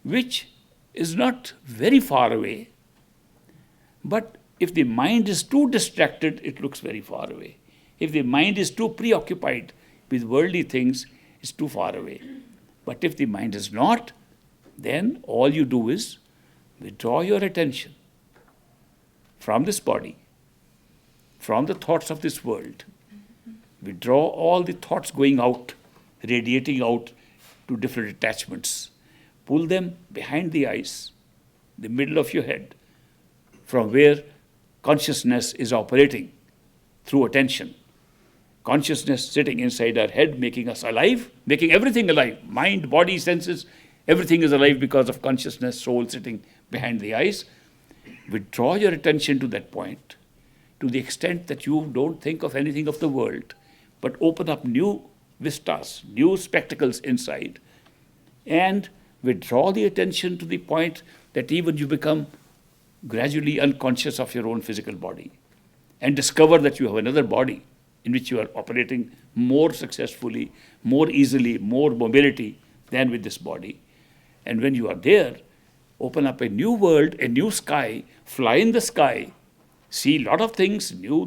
which is not very far away, but If the mind is too distracted, it looks very far away. If the mind is too preoccupied with worldly things, it's too far away. But if the mind is not, then all you do is withdraw your attention from this body, from the thoughts of this world. Withdraw all the thoughts going out, radiating out to different attachments. Pull them behind the eyes, the middle of your head, from where consciousness is operating through attention. Consciousness sitting inside our head, making us alive, making everything alive. Mind, body, senses, everything is alive because of consciousness, soul sitting behind the eyes. Withdraw your attention to that point, to the extent that you don't think of anything of the world, but open up new vistas, new spectacles inside, and withdraw the attention to the point that even you become gradually unconscious of your own physical body, and discover that you have another body in which you are operating more successfully, more easily, more mobility than with this body. And when you are there, open up a new world, a new sky, fly in the sky, see a lot of things new,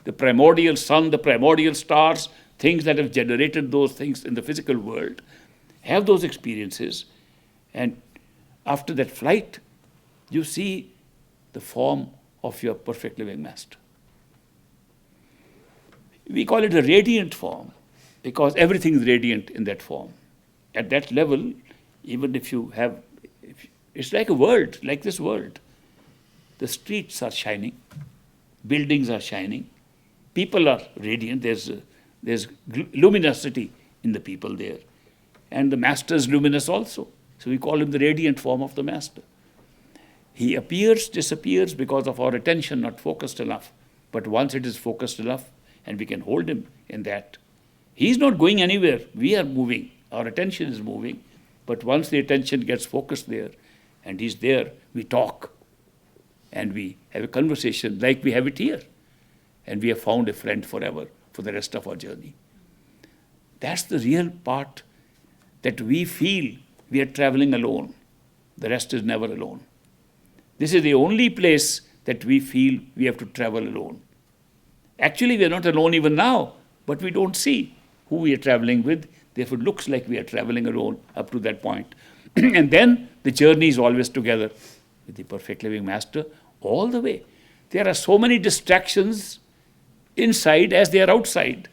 the primordial sun, the primordial stars, things that have generated those things in the physical world. Have those experiences, and after that flight, you see the form of your perfect living master. We call it a radiant form because everything is radiant in that form. At that level, even if you have, it's like a world, like this world. The streets are shining, buildings are shining, people are radiant, there's luminosity in the people there. And the master is luminous also. So we call him the radiant form of the master. He appears, disappears because of our attention not focused enough. But once it is focused enough, and we can hold him in that. He's not going anywhere. We are moving. Our attention is moving. But once the attention gets focused there, and he's there, we talk. And we have a conversation like we have it here. And we have found a friend forever for the rest of our journey. That's the real part, that we feel we are traveling alone. The rest is never alone. This is the only place that we feel we have to travel alone. Actually, we are not alone even now, but we don't see who we are traveling with. Therefore, it looks like we are traveling alone up to that point. And then the journey is always together with the perfect living master all the way. There are so many distractions inside as they are outside.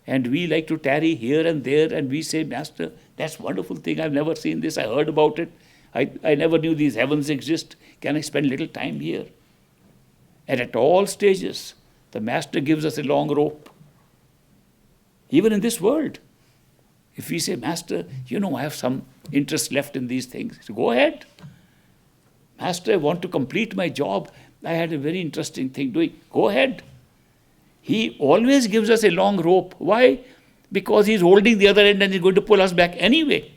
And we like to tarry here and there, and we say, Master, that's a wonderful thing. I've never seen this. I heard about it. I never knew these heavens exist. Can I spend little time here? And at all stages, the master gives us a long rope. Even in this world, if we say, Master, I have some interest left in these things, so go ahead. Master, I want to complete my job. I had a very interesting thing doing. Go ahead. He always gives us a long rope. Why? Because he's holding the other end and he's going to pull us back anyway.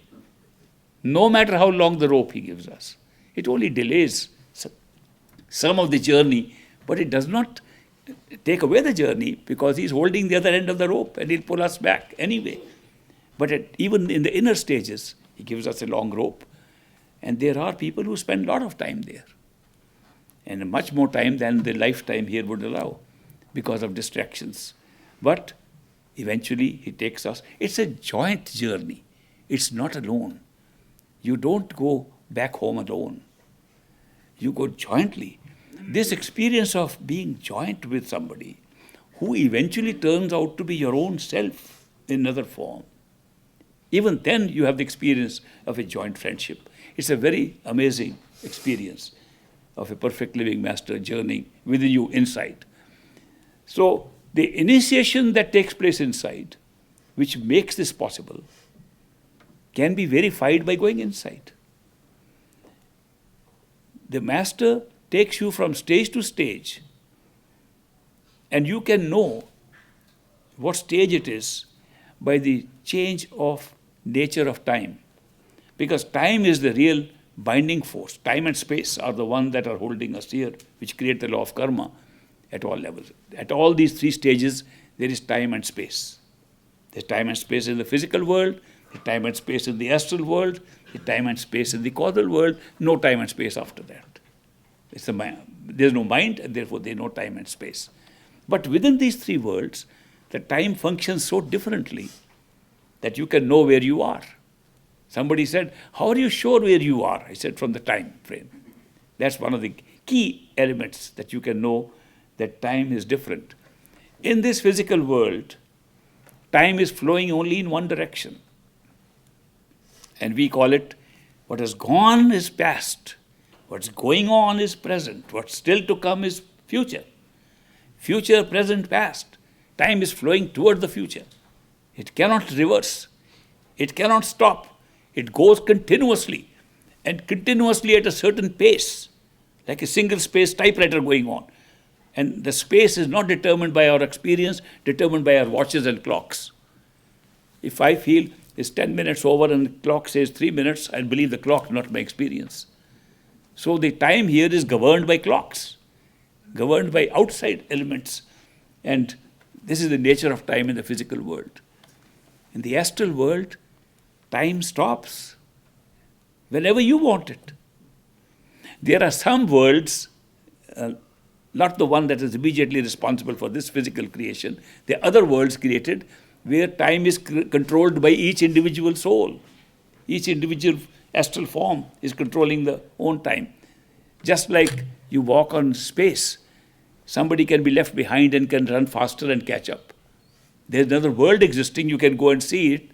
No matter how long the rope he gives us. It only delays some of the journey, but it does not take away the journey because he's holding the other end of the rope and he'll pull us back anyway. But even in the inner stages, he gives us a long rope. And there are people who spend a lot of time there. And much more time than the lifetime here would allow because of distractions. But eventually he takes us. It's a joint journey. It's not alone. You don't go back home alone. You go jointly. This experience of being joint with somebody who eventually turns out to be your own self in another form. Even then you have the experience of a joint friendship. It's a very amazing experience of a perfect living master journeying within you inside. So the initiation that takes place inside, which makes this possible, can be verified by going inside. The master takes you from stage to stage, and you can know what stage it is by the change of nature of time. Because time is the real binding force. Time and space are the ones that are holding us here, which create the law of karma at all levels. At all these three stages, there is time and space. There's time and space in the physical world, there's time and space in the astral world, there's time and space in the causal world, no time and space after that. There's no mind, and therefore there's no time and space. But within these three worlds, the time functions so differently that you can know where you are. Somebody said, how are you sure where you are? I said, from the time frame. That's one of the key elements that you can know that time is different. In this physical world, time is flowing only in one direction. And we call it, what has gone is past. What's going on is present. What's still to come is future. Future, present, past. Time is flowing toward the future. It cannot reverse. It cannot stop. It goes continuously, and continuously at a certain pace, like a single-space typewriter going on. And the space is not determined by our experience, determined by our watches and clocks. If I feel it's 10 minutes over and the clock says 3 minutes, I'll believe the clock, not my experience. So the time here is governed by clocks, governed by outside elements. And this is the nature of time in the physical world. In the astral world, time stops whenever you want it. There are some worlds, not the one that is immediately responsible for this physical creation, there are other worlds created where time is controlled by each individual soul. Each individual astral form is controlling their own time. Just like you walk on space, somebody can be left behind and can run faster and catch up. There's another world existing, you can go and see it,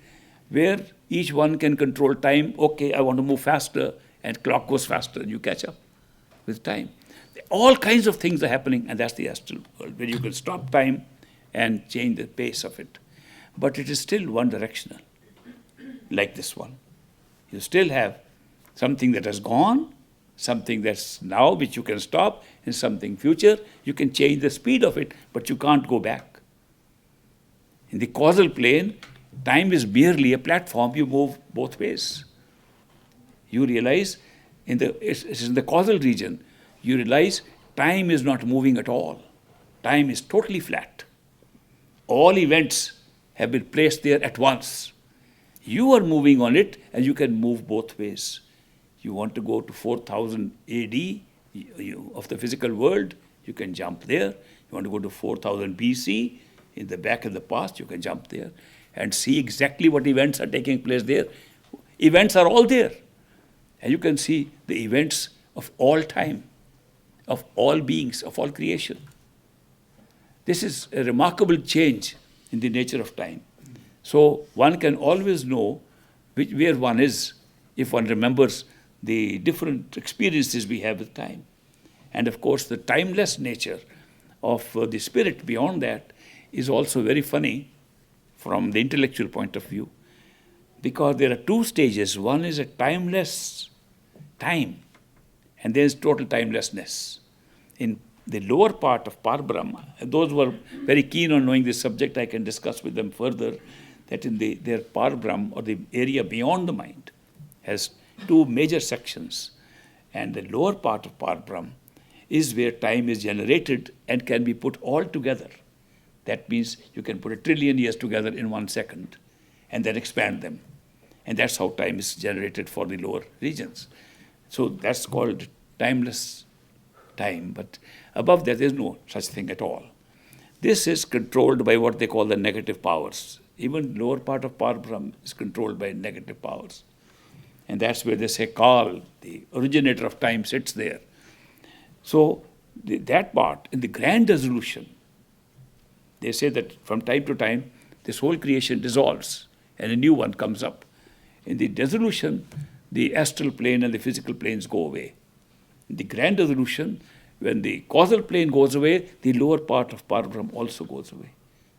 where each one can control time. Okay, I want to move faster, and clock goes faster, and you catch up with time. All kinds of things are happening, and that's the astral world, where you can stop time and change the pace of it. But it is still one-directional, like this one. You still have something that has gone, something that's now, which you can stop, and something future. You can change the speed of it, but you can't go back. In the causal plane, time is merely a platform. You move both ways. You realize, it's in the causal region, you realize time is not moving at all. Time is totally flat. All events have been placed there at once. You are moving on it, and you can move both ways. You want to go to 4000 AD of the physical world, you can jump there. You want to go to 4000 BC, in the back of the past, you can jump there and see exactly what events are taking place there. Events are all there. And you can see the events of all time, of all beings, of all creation. This is a remarkable change in the nature of time. So one can always know where one is if one remembers the different experiences we have with time. And of course, the timeless nature of the spirit beyond that is also very funny from the intellectual point of view, because there are two stages. One is a timeless time, and there is total timelessness. In the lower part of Parbrahma, those who are very keen on knowing this subject, I can discuss with them further, that in their Parbrahma, or the area beyond the mind, has two major sections. And the lower part of Parbrahma is where time is generated and can be put all together. That means you can put 1 trillion years together in 1 second and then expand them. And that's how time is generated for the lower regions. So that's called timeless time. But above that, there's no such thing at all. This is controlled by what they call the negative powers. Even lower part of Parbrahma is controlled by negative powers. And that's where they say Kal, the originator of time, sits there. So that part, in the grand resolution, they say that from time to time, this whole creation dissolves and a new one comes up. In the dissolution, the astral plane and the physical planes go away. In the grand resolution, when the causal plane goes away, the lower part of Parbrahma also goes away.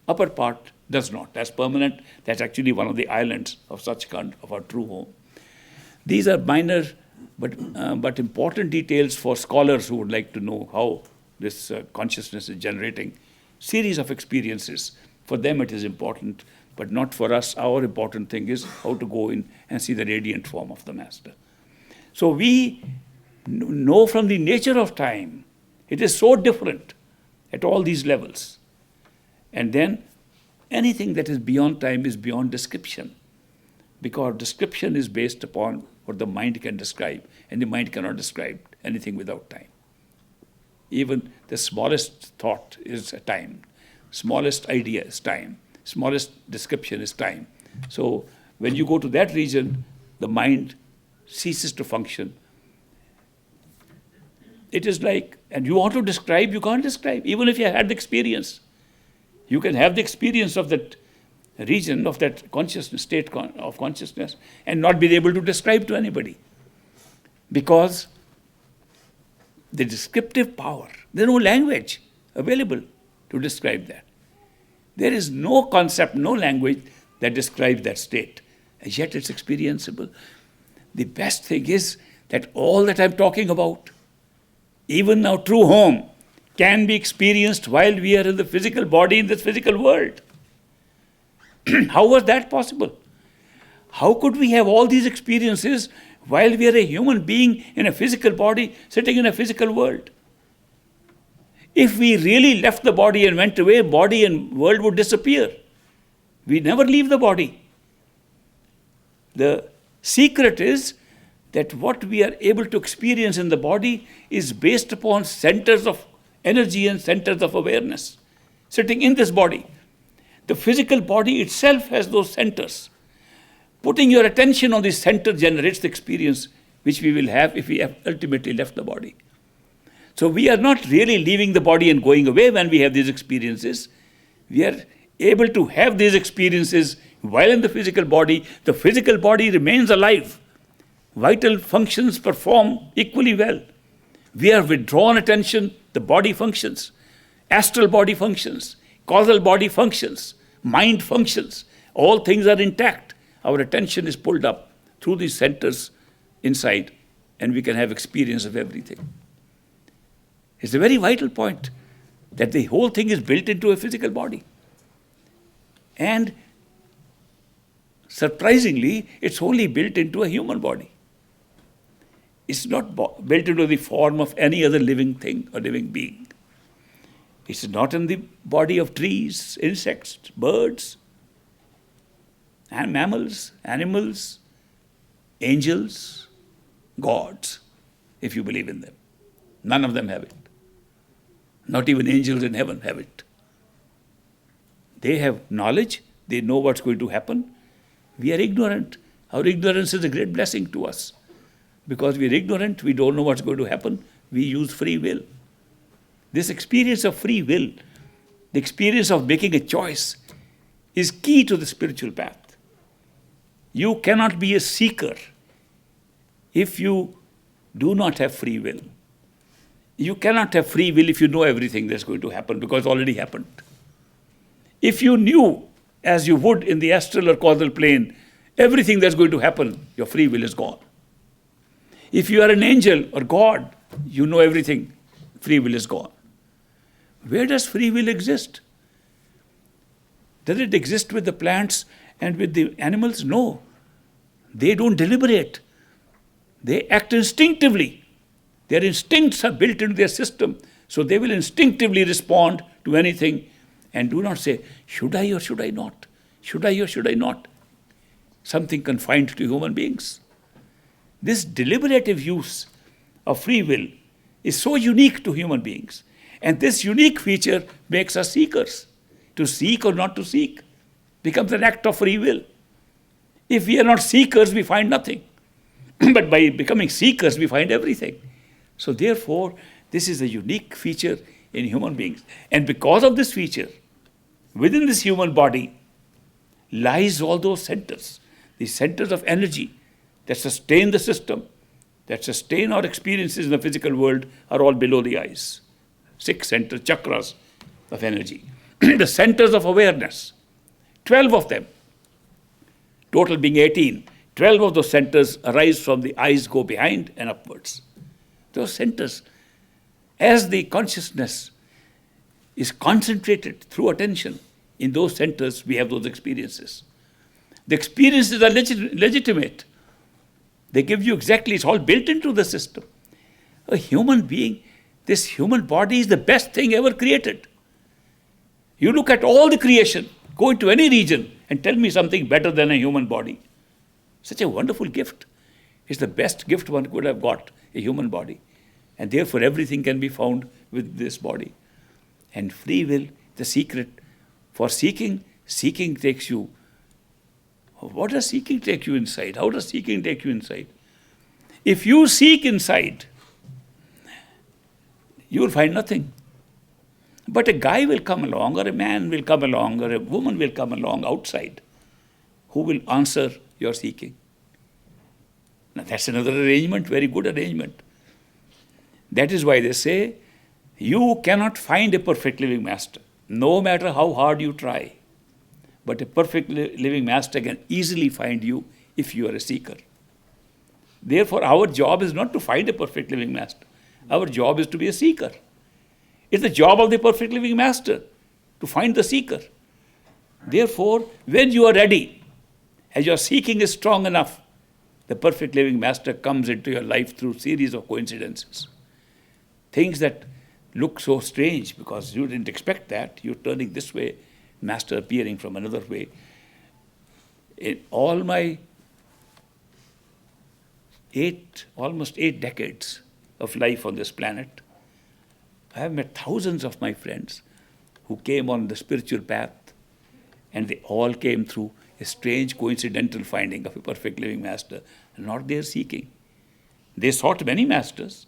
Upper part does not. That's permanent. That's actually one of the islands of Sachkhand, of our true home. These are minor but important details for scholars who would like to know how this consciousness is generating series of experiences. For them it is important, but not for us. Our important thing is how to go in and see the radiant form of the Master. So we know from the nature of time, it is so different at all these levels. And then anything that is beyond time is beyond description, because description is based upon what the mind can describe, and the mind cannot describe anything without time. Even the smallest thought is a time. Smallest idea is time. Smallest description is time. So when you go to that region, the mind ceases to function. It is like, and you want to describe, you can't describe. Even if you had the experience, you can have the experience of that region, of that consciousness, state of consciousness, and not be able to describe to anybody. Because the descriptive power, there is no language available to describe that. There is no concept, no language that describes that state. And yet it's experienceable. The best thing is that all that I'm talking about, even now true home, can be experienced while we are in the physical body, in this physical world. How was that possible? How could we have all these experiences while we are a human being in a physical body, sitting in a physical world? If we really left the body and went away, body and world would disappear. We never leave the body. The secret is that what we are able to experience in the body is based upon centers of energy and centers of awareness sitting in this body. The physical body itself has those centers. Putting your attention on this center generates the experience which we will have if we have ultimately left the body. So we are not really leaving the body and going away when we have these experiences. We are able to have these experiences while in the physical body. The physical body remains alive. Vital functions perform equally well. We are withdrawn attention, the body functions. Astral body functions. Causal body functions. Mind functions. All things are intact. Our attention is pulled up through these centers inside, and we can have experience of everything. It's a very vital point that the whole thing is built into a physical body. And surprisingly, it's only built into a human body. It's not built into the form of any other living thing or living being. It's not in the body of trees, insects, birds, and mammals, animals, angels, gods, if you believe in them. None of them have it. Not even angels in heaven have it. They have knowledge. They know what's going to happen. We are ignorant. Our ignorance is a great blessing to us. Because we are ignorant, we don't know what's going to happen. We use free will. This experience of free will, the experience of making a choice, is key to the spiritual path. You cannot be a seeker if you do not have free will. You cannot have free will if you know everything that's going to happen, because it's already happened. If you knew, as you would in the astral or causal plane, everything that's going to happen, your free will is gone. If you are an angel or God, you know everything, free will is gone. Where does free will exist? Does it exist with the plants and with the animals? No. They don't deliberate. They act instinctively. Their instincts are built into their system, so they will instinctively respond to anything and do not say, should I or should I not? Should I or should I not? Something confined to human beings. This deliberative use of free will is so unique to human beings. And this unique feature makes us seekers. To seek or not to seek becomes an act of free will. If we are not seekers, we find nothing. But by becoming seekers, we find everything. So therefore, this is a unique feature in human beings. And because of this feature, within this human body lies all those centers, the centers of energy that sustain the system, that sustain our experiences in the physical world, are all below the eyes. 6 center chakras of energy. The centers of awareness, 12 of them, total being 18. 12 of those centers arise from the eyes, go behind and upwards. Those centers, as the consciousness is concentrated through attention, in those centers we have those experiences. The experiences are legitimate. They give you exactly, it's all built into the system. A human being, this human body is the best thing ever created. You look at all the creation, go into any region and tell me something better than a human body. Such a wonderful gift. It's the best gift one could have got, a human body. And therefore everything can be found with this body. And free will, the secret for seeking, seeking takes you. What does seeking take you inside? How does seeking take you inside? If you seek inside, you will find nothing. But a guy will come along, or a man will come along, or a woman will come along outside who will answer your seeking. Now that's another arrangement, very good arrangement. That is why they say, you cannot find a perfect living master, no matter how hard you try. But a perfect living master can easily find you if you are a seeker. Therefore, our job is not to find a perfect living master. Our job is to be a seeker. It's the job of the perfect living master to find the seeker. Therefore, when you are ready, as your seeking is strong enough, the perfect living master comes into your life through series of coincidences. Things that look so strange because you didn't expect that. You're turning this way, master appearing from another way. In all my almost 8 decades of life on this planet, I have met thousands of my friends who came on the spiritual path, and they all came through a strange coincidental finding of a perfect living master, not their seeking. They sought many masters.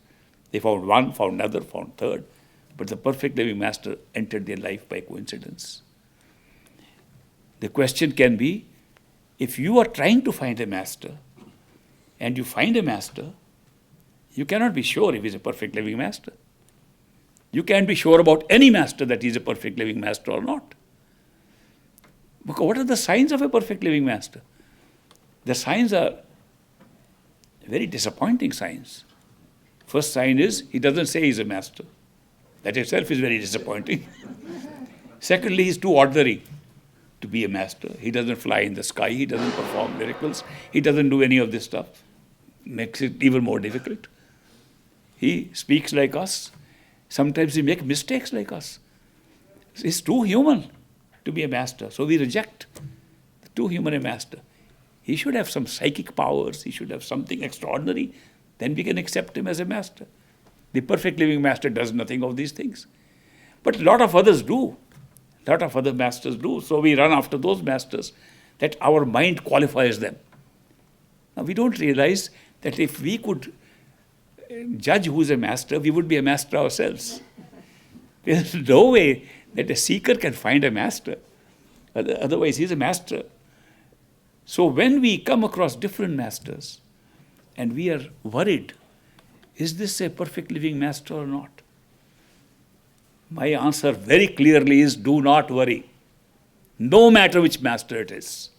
They found one, found another, found third, but the perfect living master entered their life by coincidence. The question can be, if you are trying to find a master, and you find a master, you cannot be sure if he's a perfect living master. You can't be sure about any master that he's a perfect living master or not. Because what are the signs of a perfect living master? The signs are very disappointing signs. First sign is, he doesn't say he's a master. That itself is very disappointing. Secondly, he's too ordinary to be a master. He doesn't fly in the sky. He doesn't perform miracles. He doesn't do any of this stuff. Makes it even more difficult. He speaks like us. Sometimes he makes mistakes like us. He's too human to be a master. So we reject too human a master. He should have some psychic powers. He should have something extraordinary. Then we can accept him as a master. The perfect living master does nothing of these things. But a lot of others do. A lot of other masters do. So we run after those masters that our mind qualifies them. Now we don't realize that if we could judge who's a master, we would be a master ourselves. There's no way that a seeker can find a master. Otherwise, he's a master. So when we come across different masters and we are worried, is this a perfect living master or not? My answer very clearly is, do not worry. No matter which master it is.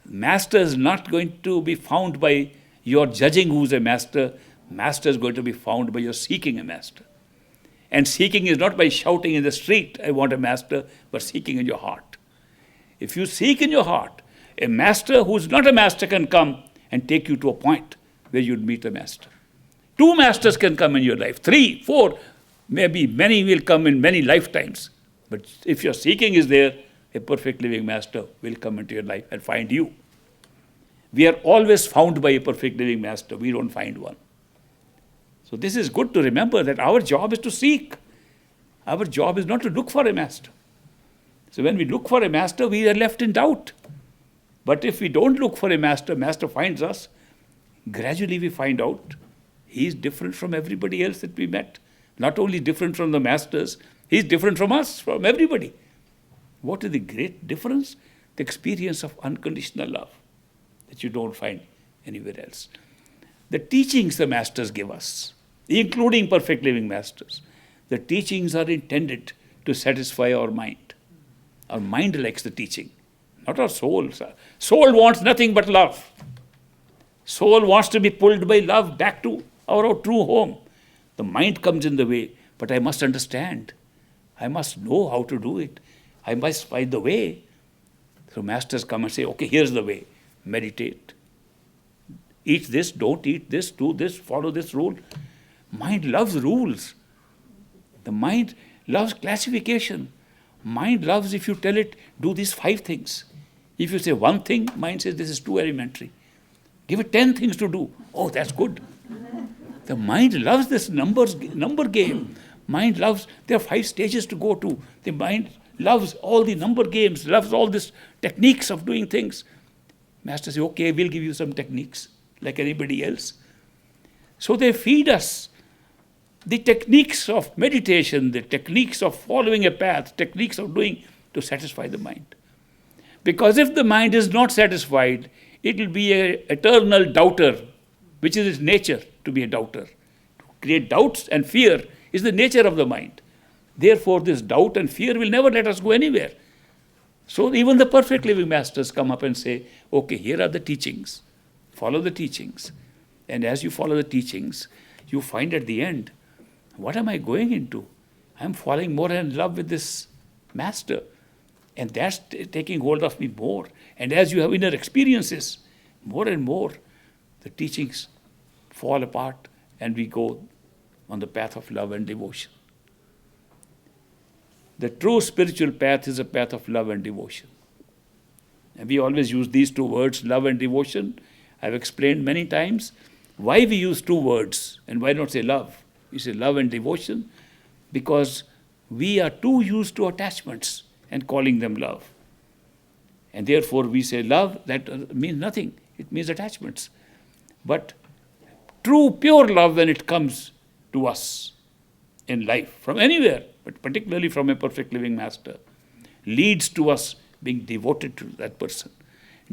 Master is not going to be found by your judging who's a master. Master is going to be found by your seeking a master. And seeking is not by shouting in the street, I want a master, but seeking in your heart. If you seek in your heart, a master who's not a master can come and take you to a point where you'd meet a master. 2 masters can come in your life, 3, 4, maybe many will come in many lifetimes. But if your seeking is there, a perfect living master will come into your life and find you. We are always found by a perfect living master. We don't find one. So this is good to remember that our job is to seek. Our job is not to look for a master. So when we look for a master, we are left in doubt. But if we don't look for a master, master finds us. Gradually we find out he is different from everybody else that we met. Not only different from the masters, he is different from us, from everybody. What is the great difference? The experience of unconditional love that you don't find anywhere else. The teachings the masters give us, including perfect living masters, the teachings are intended to satisfy our mind. Our mind likes the teaching, not our soul. Soul wants nothing but love. Soul wants to be pulled by love back to our true home. The mind comes in the way, but I must understand. I must know how to do it. I must find the way. So masters come and say, okay, here's the way. Meditate. Eat this, don't eat this, do this, follow this rule. Mind loves rules. The mind loves classification. Mind loves if you tell it, do these 5 things. If you say one thing, mind says this is too elementary. Give it 10 things to do. Oh, that's good. The mind loves this number game. Mind loves, there are 5 stages to go to. The mind loves all the number games, loves all these techniques of doing things. Master says, okay, we'll give you some techniques like anybody else. So they feed us the techniques of meditation, the techniques of following a path, techniques of doing to satisfy the mind. Because if the mind is not satisfied, it will be an eternal doubter, which is its nature to be a doubter. To create doubts and fear is the nature of the mind. Therefore, this doubt and fear will never let us go anywhere. So even the perfect living masters come up and say, okay, here are the teachings. Follow the teachings. And as you follow the teachings, you find at the end, what am I going into? I'm falling more in love with this master. And that's taking hold of me more. And as you have inner experiences, more and more, the teachings fall apart and we go on the path of love and devotion. The true spiritual path is a path of love and devotion. And we always use these 2 words, love and devotion. I've explained many times why we use 2 words and why not say love. We say love and devotion because we are too used to attachments and calling them love. And therefore we say love, that means nothing. It means attachments. But true, pure love, when it comes to us in life, from anywhere, but particularly from a perfect living master, leads to us being devoted to that person.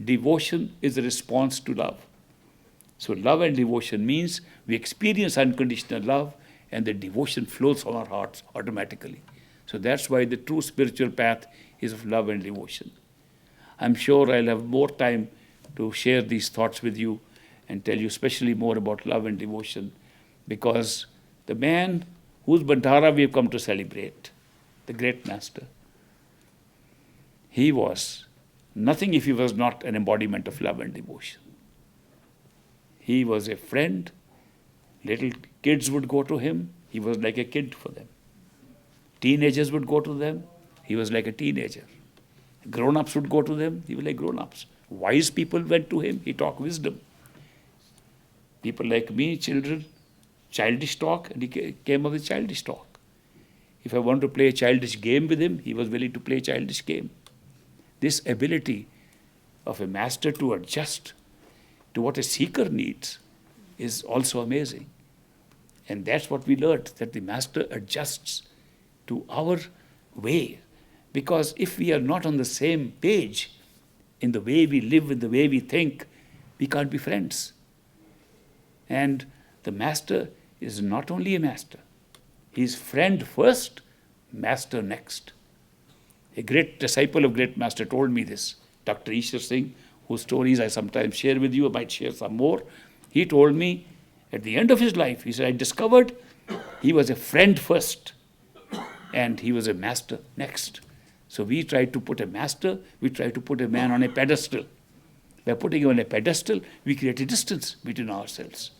Devotion is a response to love. So love and devotion means we experience unconditional love and the devotion flows from our hearts automatically. So that's why the true spiritual path is of love and devotion. I'm sure I'll have more time to share these thoughts with you and tell you especially more about love and devotion, because the man whose bandara we have come to celebrate, the great master, he was nothing if he was not an embodiment of love and devotion. He was a friend. Little kids would go to him. He was like a kid for them. Teenagers would go to them. He was like a teenager. Grown-ups would go to them. He was like grown-ups. Wise people went to him. He talked wisdom. People like me, children, childish talk, and he came up with childish talk. If I want to play a childish game with him, he was willing to play a childish game. This ability of a master to adjust to what a seeker needs is also amazing. And that's what we learned, that the master adjusts to our way. Because if we are not on the same page in the way we live, in the way we think, we can't be friends. And the master is not only a master. He is friend first, master next. A great disciple of great master told me this, Dr. Ishwar Singh, whose stories I sometimes share with you, I might share some more. He told me at the end of his life, he said, I discovered he was a friend first and he was a master next. So we tried to put a master, we tried to put a man on a pedestal. By putting him on a pedestal, we create a distance between ourselves.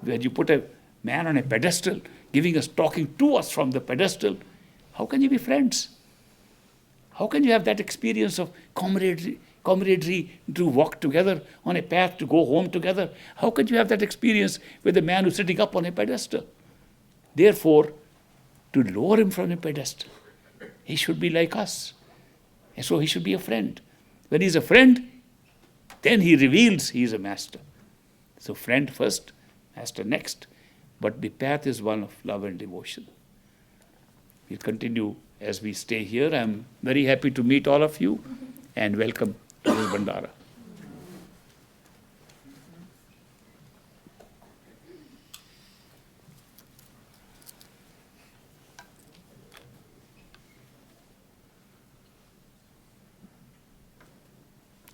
When you put a man on a pedestal, giving us, talking to us from the pedestal, how can you be friends? How can you have that experience of camaraderie to walk together on a path, to go home together? How can you have that experience with a man who's sitting up on a pedestal? Therefore, to lower him from a pedestal, he should be like us. And so he should be a friend. When he's a friend, then he reveals he is a master. So friend first, master next. But the path is one of love and devotion. We'll continue as we stay here. I'm very happy to meet all of you and welcome to this bandara.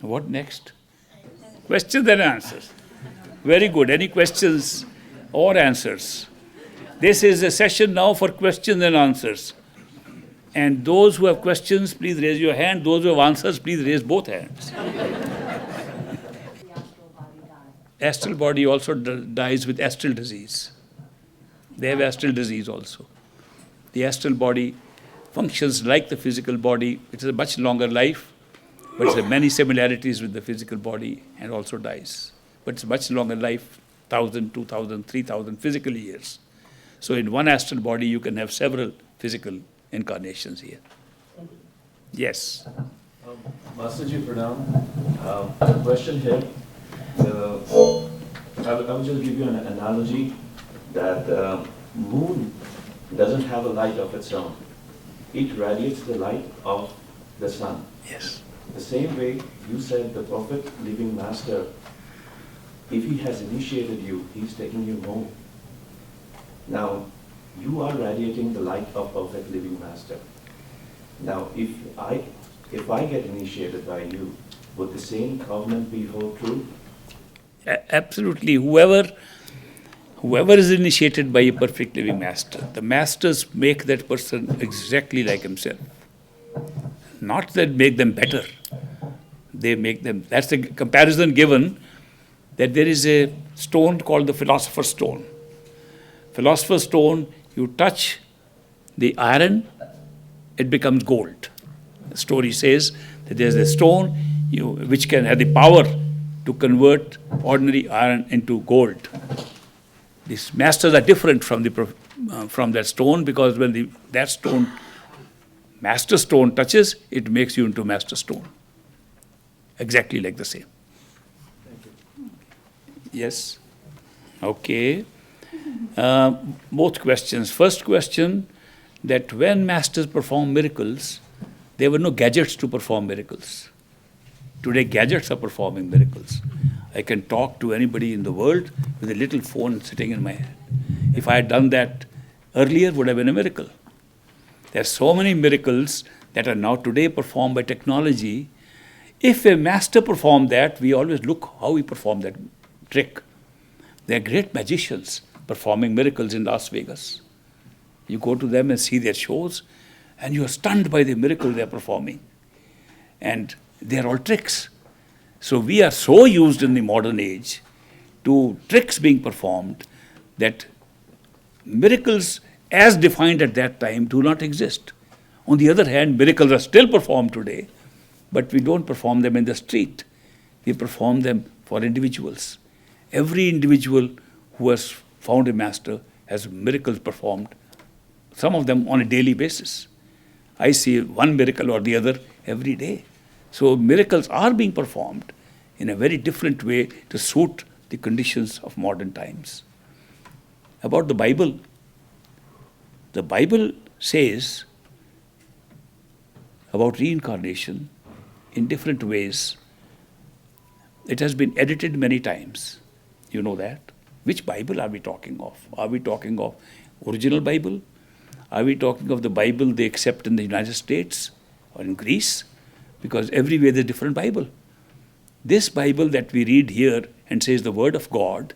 What next? Questions and answers. Very good. Any questions or answers? This is a session now for questions and answers. And those who have questions, please raise your hand. Those who have answers, please raise both hands. Astral body also dies with astral disease. They have astral disease also. The astral body functions like the physical body. It is a much longer life, but it has many similarities with the physical body and also dies. But it's a much longer life, 1,000, 2,000, 3,000 physical years. So in one astral body, you can have several physical incarnations here. Yes. Masterji Pranam, the question here, I will just give you an analogy that moon doesn't have a light of its own. It radiates the light of the sun. Yes. The same way you said the perfect living master, if he has initiated you, he's taking you home. Now, you are radiating the light of perfect living master. Now, if I get initiated by you, would the same covenant be hold true? Absolutely. Whoever is initiated by a perfect living master, the masters make that person exactly like himself. Not that make them better. They make them, that's the comparison given, that there is a stone called the philosopher's stone. Philosopher's stone, you touch the iron, it becomes gold. The story says that there's a stone which can have the power to convert ordinary iron into gold. These masters are different from that stone, because when that stone, master stone, touches, it makes you into master stone. Exactly like the same. Thank you. Yes. Okay. Both questions. First question, that when masters perform miracles, there were no gadgets to perform miracles. Today, gadgets are performing miracles. I can talk to anybody in the world with a little phone sitting in my hand. If I had done that earlier, it would have been a miracle. There are so many miracles that are now today performed by technology. If a master performed that, we always look how he performed that trick. There are great magicians performing miracles in Las Vegas. You go to them and see their shows, and you are stunned by the miracle they are performing. And they are all tricks. So we are so used in the modern age to tricks being performed that miracles as defined at that time do not exist. On the other hand, miracles are still performed today, but we don't perform them in the street. We perform them for individuals. Every individual who has found a master has miracles performed, some of them on a daily basis. I see one miracle or the other every day. So miracles are being performed in a very different way to suit the conditions of modern times. About the Bible says about reincarnation in different ways. It has been edited many times. You know that. Which Bible are we talking of? Are we talking of original Bible? Are we talking of the Bible they accept in the United States or in Greece? Because everywhere there's a different Bible. This Bible that we read here and says the Word of God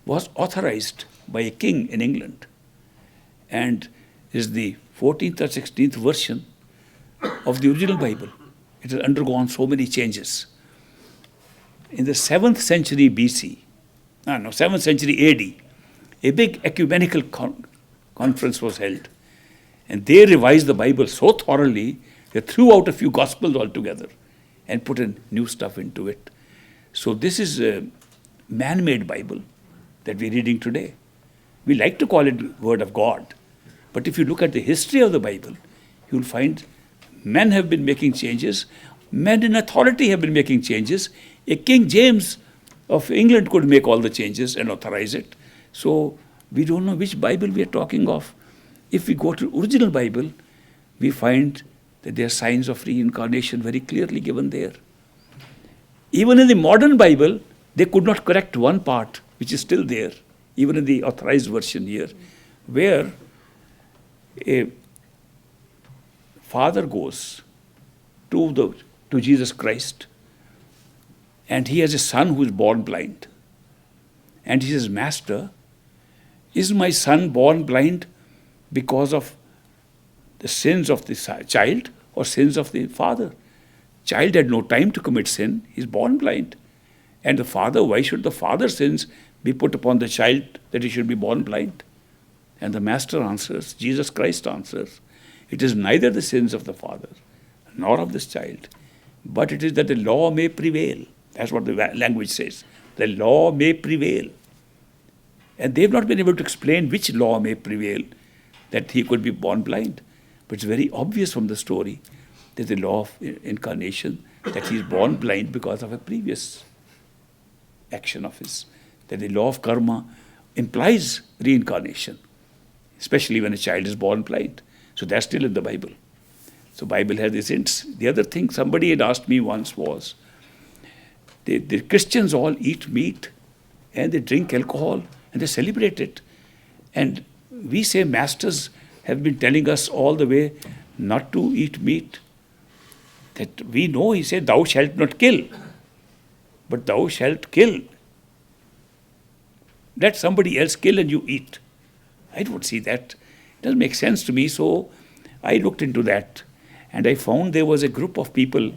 was authorized by a king in England, and is the 14th or 16th version of the original Bible. It has undergone so many changes. In the 7th century BC, 7th century AD, a big ecumenical conference was held, and they revised the Bible so thoroughly they threw out a few Gospels altogether and put in new stuff into it. So this is a man-made Bible that we're reading today. We like to call it Word of God, but if you look at the history of the Bible, you'll find men have been making changes. Men in authority have been making changes. A King James of England could make all the changes and authorize it. So we don't know which Bible we are talking of. If we go to original Bible, we find that there are signs of reincarnation very clearly given there. Even in the modern Bible, they could not correct one part, which is still there, even in the authorized version here, where a father goes to Jesus Christ, and he has a son who is born blind. And he says, Master, is my son born blind because of the sins of the child or sins of the father? Child had no time to commit sin. He's born blind. And the father, why should the father's sins be put upon the child that he should be born blind? And the master answers, Jesus Christ answers, it is neither the sins of the father nor of this child, but it is that the law may prevail. That's what the language says. The law may prevail. And they've not been able to explain which law may prevail, that he could be born blind. But it's very obvious from the story that the law of incarnation, that he is born blind because of a previous action of his. That the law of karma implies reincarnation, especially when a child is born blind. So that's still in the Bible. So Bible has these hints. The other thing somebody had asked me once was, the Christians all eat meat and they drink alcohol and they celebrate it. And we say masters have been telling us all the way not to eat meat. That we know, he said, thou shalt not kill, but thou shalt kill. Let somebody else kill and you eat. I don't see that. It doesn't make sense to me. So I looked into that and I found there was a group of people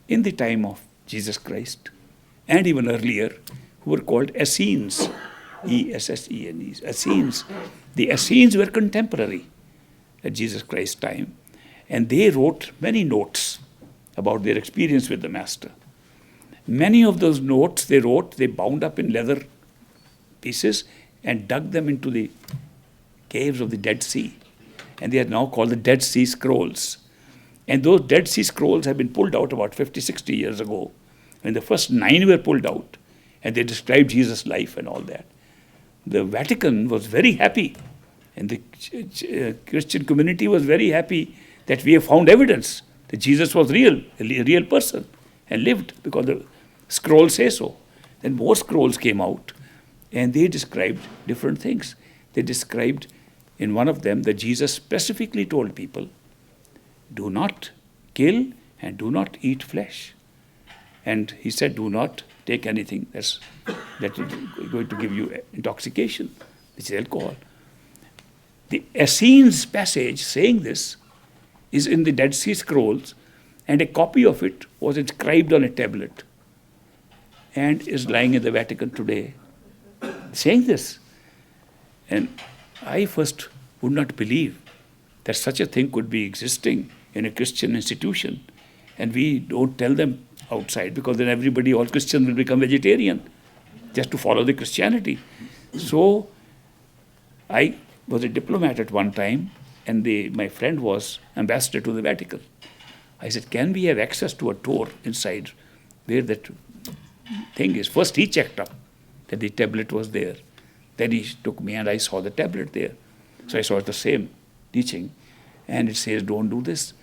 in the time of Jesus Christ and even earlier who were called Essenes. Essenes. Essenes. The Essenes were contemporary at Jesus Christ's time, and they wrote many notes about their experience with the Master. Many of those notes they wrote, they bound up in leather pieces and dug them into the caves of the Dead Sea. And they are now called the Dead Sea Scrolls. And those Dead Sea Scrolls have been pulled out about 50, 60 years ago, when the first 9 were pulled out, and they described Jesus' life and all that. The Vatican was very happy, and the Christian community was very happy that we have found evidence that Jesus was real, a real person, and lived, because the scrolls say so. Then more scrolls came out, and they described different things. They described in one of them that Jesus specifically told people, do not kill and do not eat flesh. And he said, do not take anything that is going to give you intoxication, which is alcohol. The Essenes passage saying this is in the Dead Sea Scrolls, and a copy of it was inscribed on a tablet and is lying in the Vatican today, saying this. And I first would not believe that such a thing could be existing in a Christian institution, and we don't tell them outside, because then everybody, all Christians, will become vegetarian just to follow the Christianity. So I was a diplomat at one time, and my friend was ambassador to the Vatican. I said, can we have access to a tour inside where that thing is? First he checked up that the tablet was there. Then he took me and I saw the tablet there. So I saw the same teaching, and it says, don't do this.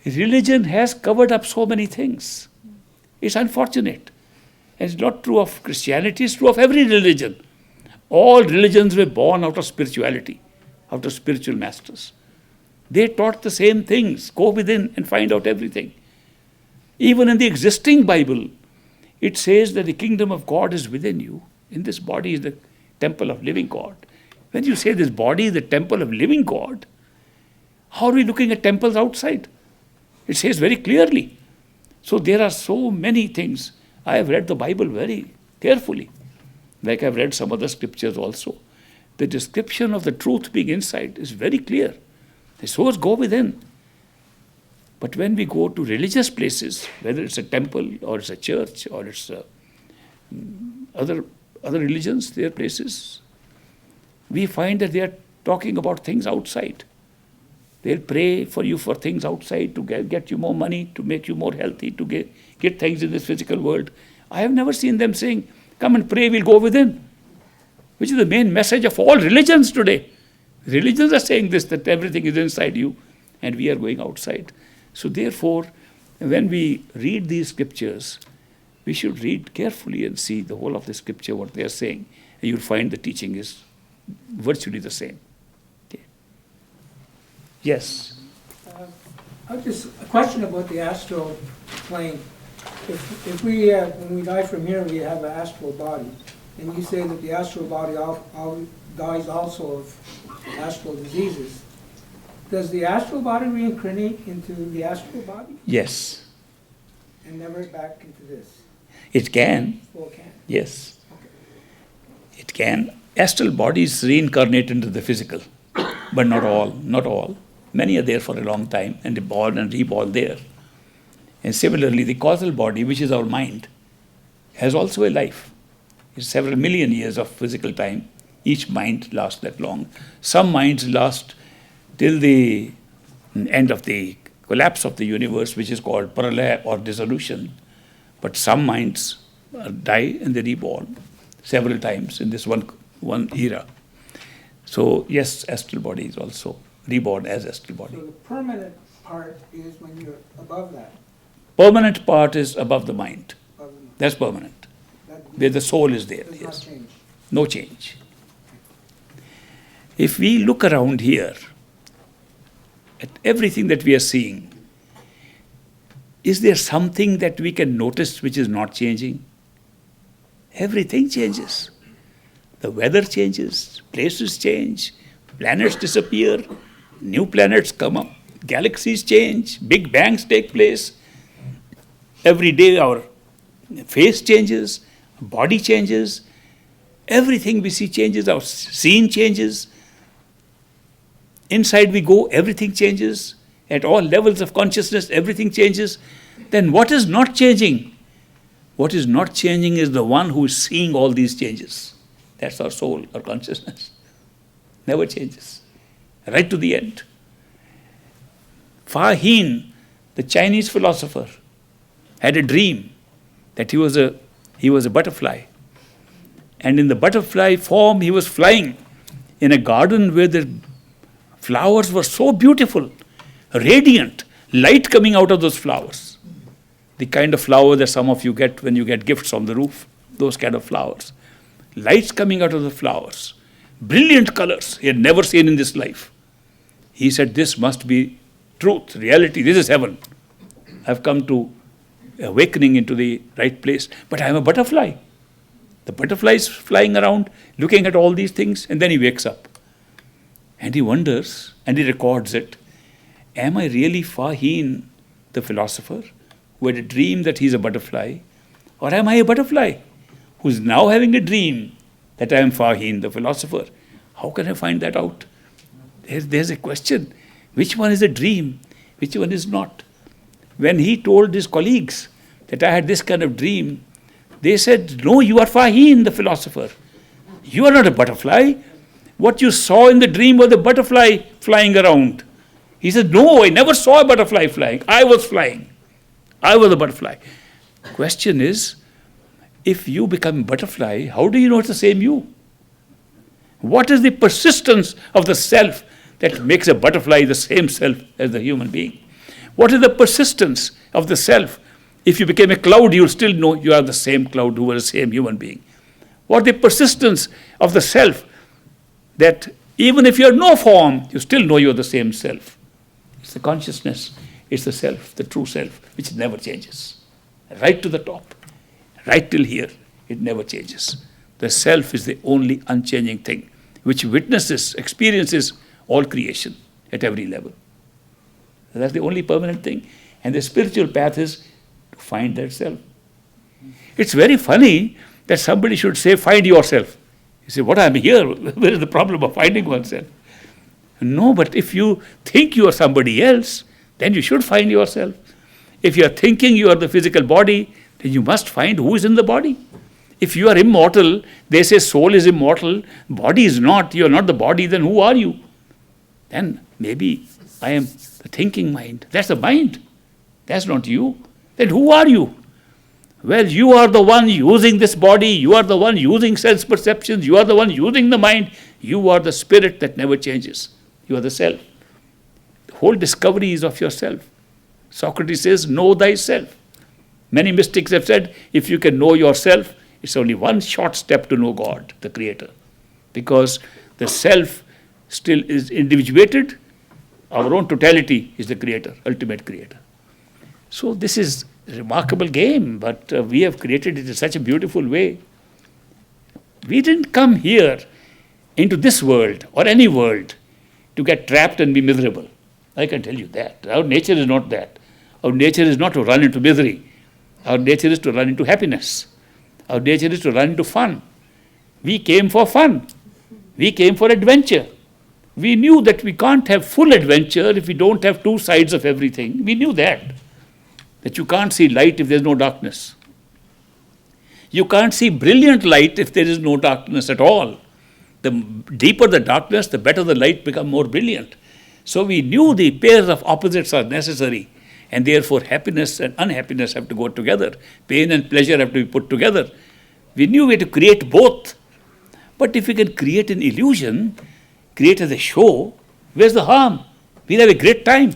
Religion has covered up so many things. It's unfortunate. And it's not true of Christianity, it's true of every religion. All religions were born out of spirituality, out of spiritual masters. They taught the same things. Go within and find out everything. Even in the existing Bible, it says that the kingdom of God is within you. In this body is the temple of living God. When you say this body is the temple of living God, how are we looking at temples outside? It says very clearly. So there are so many things. I have read the Bible very carefully, like I've read some other scriptures also. The description of the truth being inside is very clear. The souls go within. But when we go to religious places, whether it's a temple or it's a church or it's other religions, their places, we find that they are talking about things outside. They'll pray for you for things outside to get you more money, to make you more healthy, to get things in this physical world. I have never seen them saying, come and pray, we'll go within, which is the main message of all religions today. Religions are saying this, that everything is inside you and we are going outside. So therefore, when we read these scriptures, we should read carefully and see the whole of the scripture, what they are saying. And you'll find the teaching is virtually the same. Okay. Yes? Just a question about the astral plane. If we, when we die from here, we have an astral body, and you say that the astral body dies also of astral diseases, does the astral body reincarnate into the astral body? Yes. And never back into this? It can. Oh, it can? Yes. Okay. It can. Astral bodies reincarnate into the physical, but not all. Not all. Many are there for a long time and they're born and reborn there. And similarly, the causal body, which is our mind, has also a life. It's several million years of physical time, each mind lasts that long. Some minds last till the end of the collapse of the universe, which is called pralaya or dissolution. But some minds die and they reborn several times in this one era. So yes, astral body is also reborn as astral body. So the permanent part is when you're above that. Permanent part is above the mind. Above the, That's permanent. that Where the soul is there, does yes. not change. No change. If we look around here at everything that we are seeing, is there something that we can notice which is not changing? Everything changes. The weather changes, places change, planets disappear, new planets come up, galaxies change, big bangs take place. Every day our face changes, body changes, everything we see changes, our scene changes. Inside we go, everything changes. At all levels of consciousness, everything changes. Then what is not changing? What is not changing is the one who is seeing all these changes. That's our soul, our consciousness. Never changes. Right to the end. Fa Hin, the Chinese philosopher, had a dream that he was a butterfly. And in the butterfly form, he was flying in a garden where the flowers were so beautiful, radiant, light coming out of those flowers. The kind of flower that some of you get when you get gifts on the roof, those kind of flowers. Lights coming out of the flowers, brilliant colors he had never seen in this life. He said, this must be truth, reality, this is heaven. I've come to awakening into the right place, but I'm a butterfly. The butterfly is flying around, looking at all these things, and then he wakes up. And he wonders, and he records it. Am I really Fa Hin, the philosopher, who had a dream that he's a butterfly? Or am I a butterfly who's now having a dream that I am Fa Hin, the philosopher? How can I find that out? There's a question. Which one is a dream? Which one is not? When he told his colleagues that I had this kind of dream, they said, no, you are Fa Hin, the philosopher. You are not a butterfly. What you saw in the dream was a butterfly flying around. He said, no, I never saw a butterfly flying. I was flying. I was a butterfly. Question is, if you become a butterfly, how do you know it's the same you? What is the persistence of the self that makes a butterfly the same self as the human being? What is the persistence of the self? If you became a cloud, you'll still know you are the same cloud who was the same human being. What is the persistence of the self that even if you have no form, you still know you are the same self? It's the consciousness, it's the self, the true self, which never changes. Right to the top, right till here, it never changes. The self is the only unchanging thing, which witnesses, experiences all creation at every level. That's the only permanent thing. And the spiritual path is to find that self. It's very funny that somebody should say, find yourself. You say, what, I'm here? Where is the problem of finding oneself? No, but if you think you are somebody else, then you should find yourself. If you are thinking you are the physical body, then you must find who is in the body. If you are immortal, they say soul is immortal, body is not, you are not the body, then who are you? Then maybe I am the thinking mind. That's the mind. That's not you. Then who are you? Well, you are the one using this body, you are the one using sense perceptions, you are the one using the mind, you are the spirit that never changes. You are the self. The whole discovery is of yourself. Socrates says, know thyself. Many mystics have said, if you can know yourself, it's only one short step to know God, the Creator. Because the self still is individuated, our own totality is the Creator, ultimate Creator. So this is a remarkable game, but we have created it in such a beautiful way. We didn't come here into this world or any world to get trapped and be miserable. I can tell you that. Our nature is not that. Our nature is not to run into misery. Our nature is to run into happiness. Our nature is to run into fun. We came for fun. We came for adventure. We knew that we can't have full adventure if we don't have two sides of everything. We knew that you can't see light if there's no darkness. You can't see brilliant light if there is no darkness at all. The deeper the darkness, the better the light become more brilliant. So we knew the pairs of opposites are necessary, and therefore happiness and unhappiness have to go together. Pain and pleasure have to be put together. We knew we had to create both. But if we can create an illusion, create as a show, where's the harm? We'll have a great time.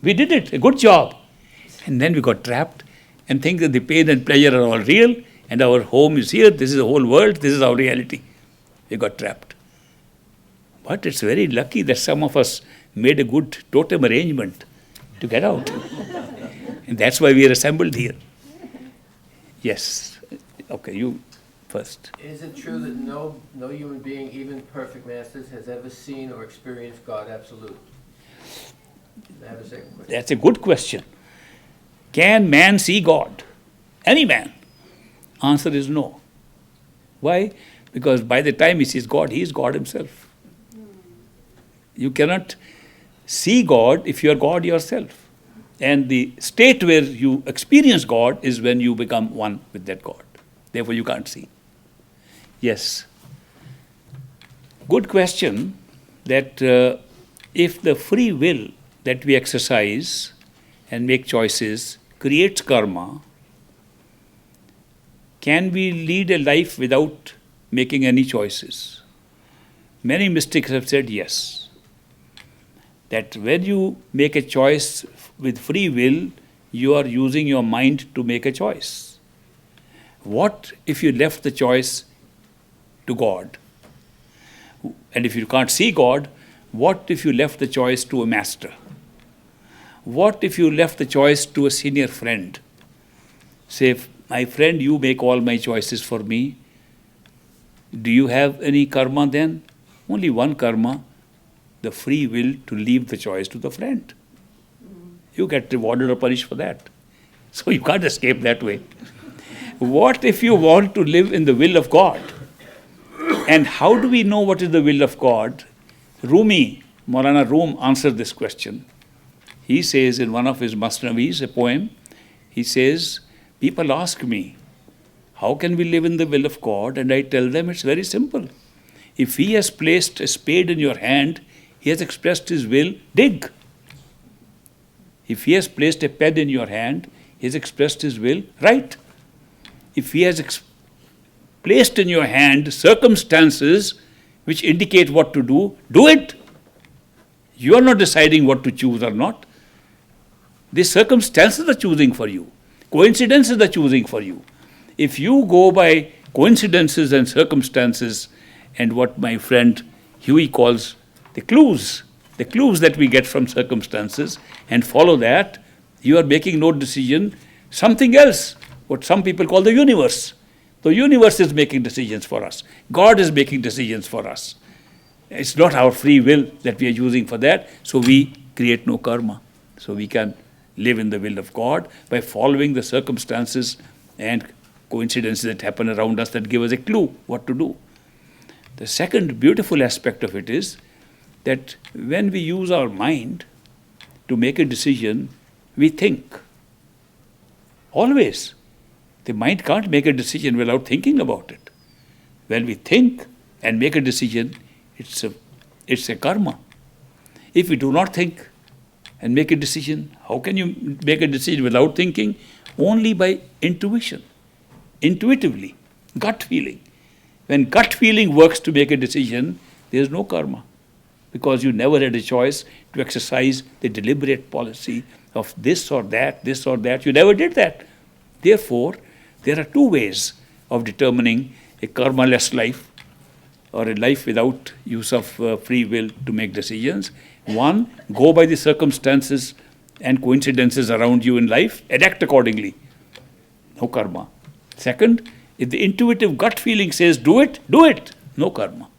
We did it, a good job. And then we got trapped and think that the pain and pleasure are all real, and our home is here, this is the whole world, this is our reality. We got trapped. But it's very lucky that some of us made a good totem arrangement to get out. And that's why we are assembled here. Yes. Okay, you first. Is it true that no human being, even perfect masters, has ever seen or experienced God absolute? I have a second question. That's a good question. Can man see God? Any man? Answer is no. Why? Because by the time he sees God, he is God himself. You cannot see God if you are God yourself. And the state where you experience God is when you become one with that God. Therefore, you can't see. Yes. Good question that if the free will that we exercise and make choices creates karma, can we lead a life without making any choices? Many mystics have said yes. That when you make a choice with free will, you are using your mind to make a choice. What if you left the choice to God? And if you can't see God, what if you left the choice to a master? What if you left the choice to a senior friend? Say, my friend, you make all my choices for me. Do you have any karma then? Only one karma, the free will to leave the choice to the friend. You get rewarded or punished for that. So you can't escape that way. What if you want to live in the will of God? And how do we know what is the will of God? Rumi, Maulana Rum answered this question. He says in one of his Masnavis, a poem, he says, people ask me, how can we live in the will of God? And I tell them it's very simple. If he has placed a spade in your hand, he has expressed his will, dig. If he has placed a pen in your hand, he has expressed his will, write. If he has placed in your hand circumstances which indicate what to do it. You are not deciding what to choose or not. The circumstances are choosing for you. Coincidences are choosing for you. If you go by coincidences and circumstances and what my friend Huey calls the clues that we get from circumstances and follow that, you are making no decision. Something else, what some people call the universe. The universe is making decisions for us. God is making decisions for us. It's not our free will that we are using for that, so we create no karma. So we can live in the will of God by following the circumstances and coincidences that happen around us that give us a clue what to do. The second beautiful aspect of it is that when we use our mind to make a decision, we think. Always. The mind can't make a decision without thinking about it. When we think and make a decision, it's a karma. If we do not think and make a decision, how can you make a decision without thinking? Only by intuition, intuitively, gut feeling. When gut feeling works to make a decision, there is no karma, because you never had a choice to exercise the deliberate policy of this or that. You never did that. Therefore, there are two ways of determining a karma-less life or a life without use of free will to make decisions. One, go by the circumstances and coincidences around you in life and act accordingly. No karma. Second, if the intuitive gut feeling says do it, no karma.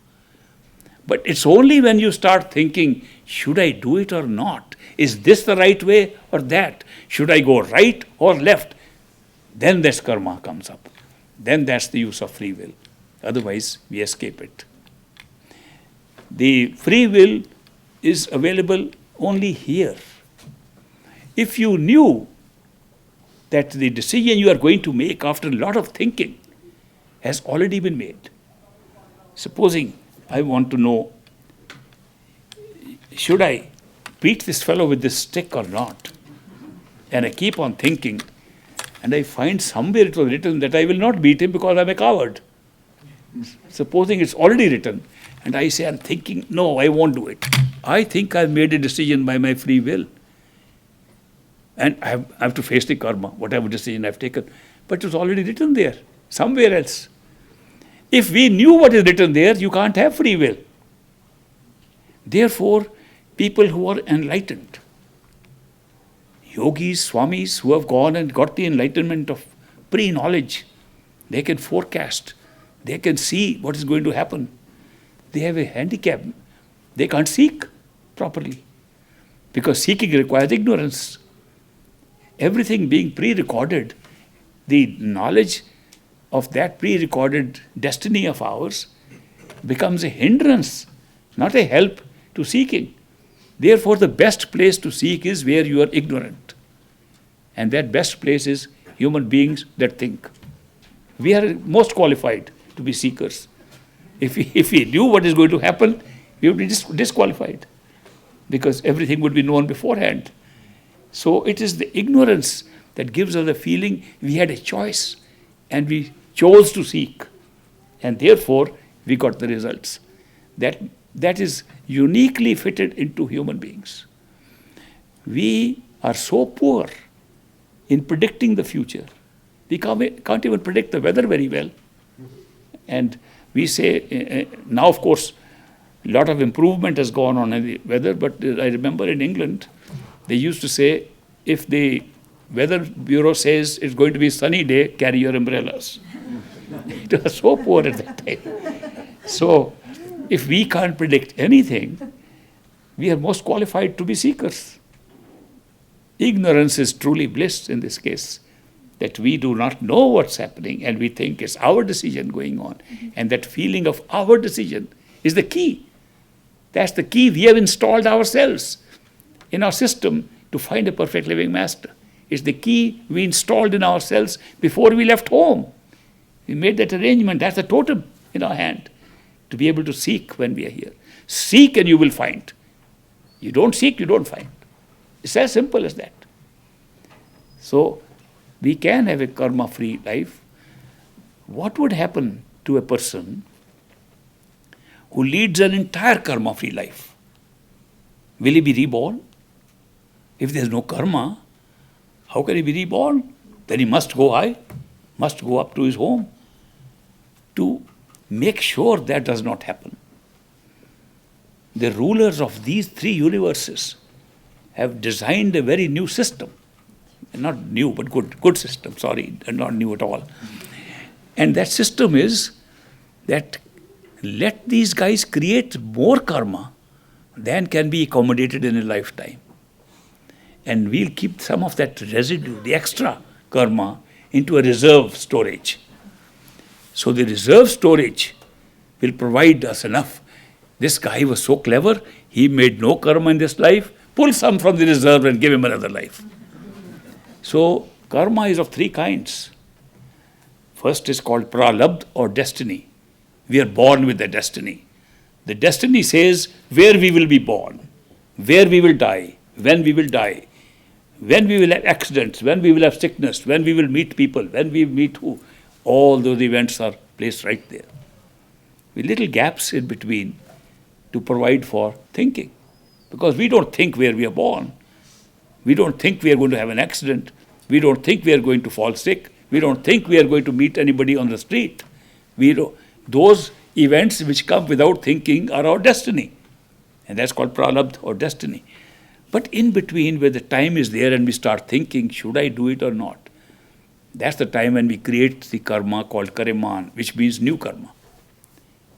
But it's only when you start thinking, should I do it or not? Is this the right way or that? Should I go right or left? Then this karma comes up. Then that's the use of free will. Otherwise, we escape it. The free will is available only here. If you knew that the decision you are going to make after a lot of thinking has already been made, supposing I want to know, should I beat this fellow with this stick or not? And I keep on thinking, and I find somewhere it was written that I will not beat him because I'm a coward. Supposing it's already written, and I say, I'm thinking, no, I won't do it. I think I've made a decision by my free will. And I have to face the karma, whatever decision I've taken. But it was already written there, somewhere else. If we knew what is written there, you can't have free will. Therefore, people who are enlightened, yogis, swamis who have gone and got the enlightenment of pre-knowledge, they can forecast, they can see what is going to happen. They have a handicap. They can't seek properly because seeking requires ignorance. Everything being pre-recorded, the knowledge of that pre-recorded destiny of ours becomes a hindrance, not a help to seeking. Therefore, the best place to seek is where you are ignorant. And that best place is human beings that think. We are most qualified to be seekers. If we knew what is going to happen, we would be disqualified because everything would be known beforehand. So it is the ignorance that gives us the feeling we had a choice and we chose to seek. And therefore, we got the results. That is uniquely fitted into human beings. We are so poor in predicting the future. We can't even predict the weather very well. And we say, now of course, a lot of improvement has gone on in the weather, but I remember in England, they used to say, if the weather bureau says it's going to be a sunny day, carry your umbrellas. It was so poor at that time. So, if we can't predict anything, we are most qualified to be seekers. Ignorance is truly bliss in this case, that we do not know what's happening and we think it's our decision going on. And that feeling of our decision is the key. That's the key we have installed ourselves in our system to find a perfect living master. It's the key we installed in ourselves before we left home. We made that arrangement. That's the totem in our hand to be able to seek when we are here. Seek and you will find. You don't seek, you don't find. It's as simple as that. So, we can have a karma-free life. What would happen to a person who leads an entire karma-free life? Will he be reborn? If there is no karma, how can he be reborn? Then he must go high, must go up to his home. To make sure that does not happen, the rulers of these three universes have designed a very new system. Not new, but good system, not new at all. And that system is that let these guys create more karma than can be accommodated in a lifetime. And we'll keep some of that residue, the extra karma, into a reserve storage. So the reserve storage will provide us enough. This guy was so clever, he made no karma in this life, pull some from the reserve and give him another life. So karma is of three kinds. First is called pralabdha or destiny. We are born with a destiny. The destiny says where we will be born, where we will die, when we will die, when we will have accidents, when we will have sickness, when we will meet people, when we meet who. All those events are placed right there. With little gaps in between to provide for thinking. Because we don't think where we are born. We don't think we are going to have an accident. We don't think we are going to fall sick. We don't think we are going to meet anybody on the street. Those events which come without thinking are our destiny. And that's called pralabdha or destiny. But in between, where the time is there and we start thinking, should I do it or not? That's the time when we create the karma called kariman, which means new karma.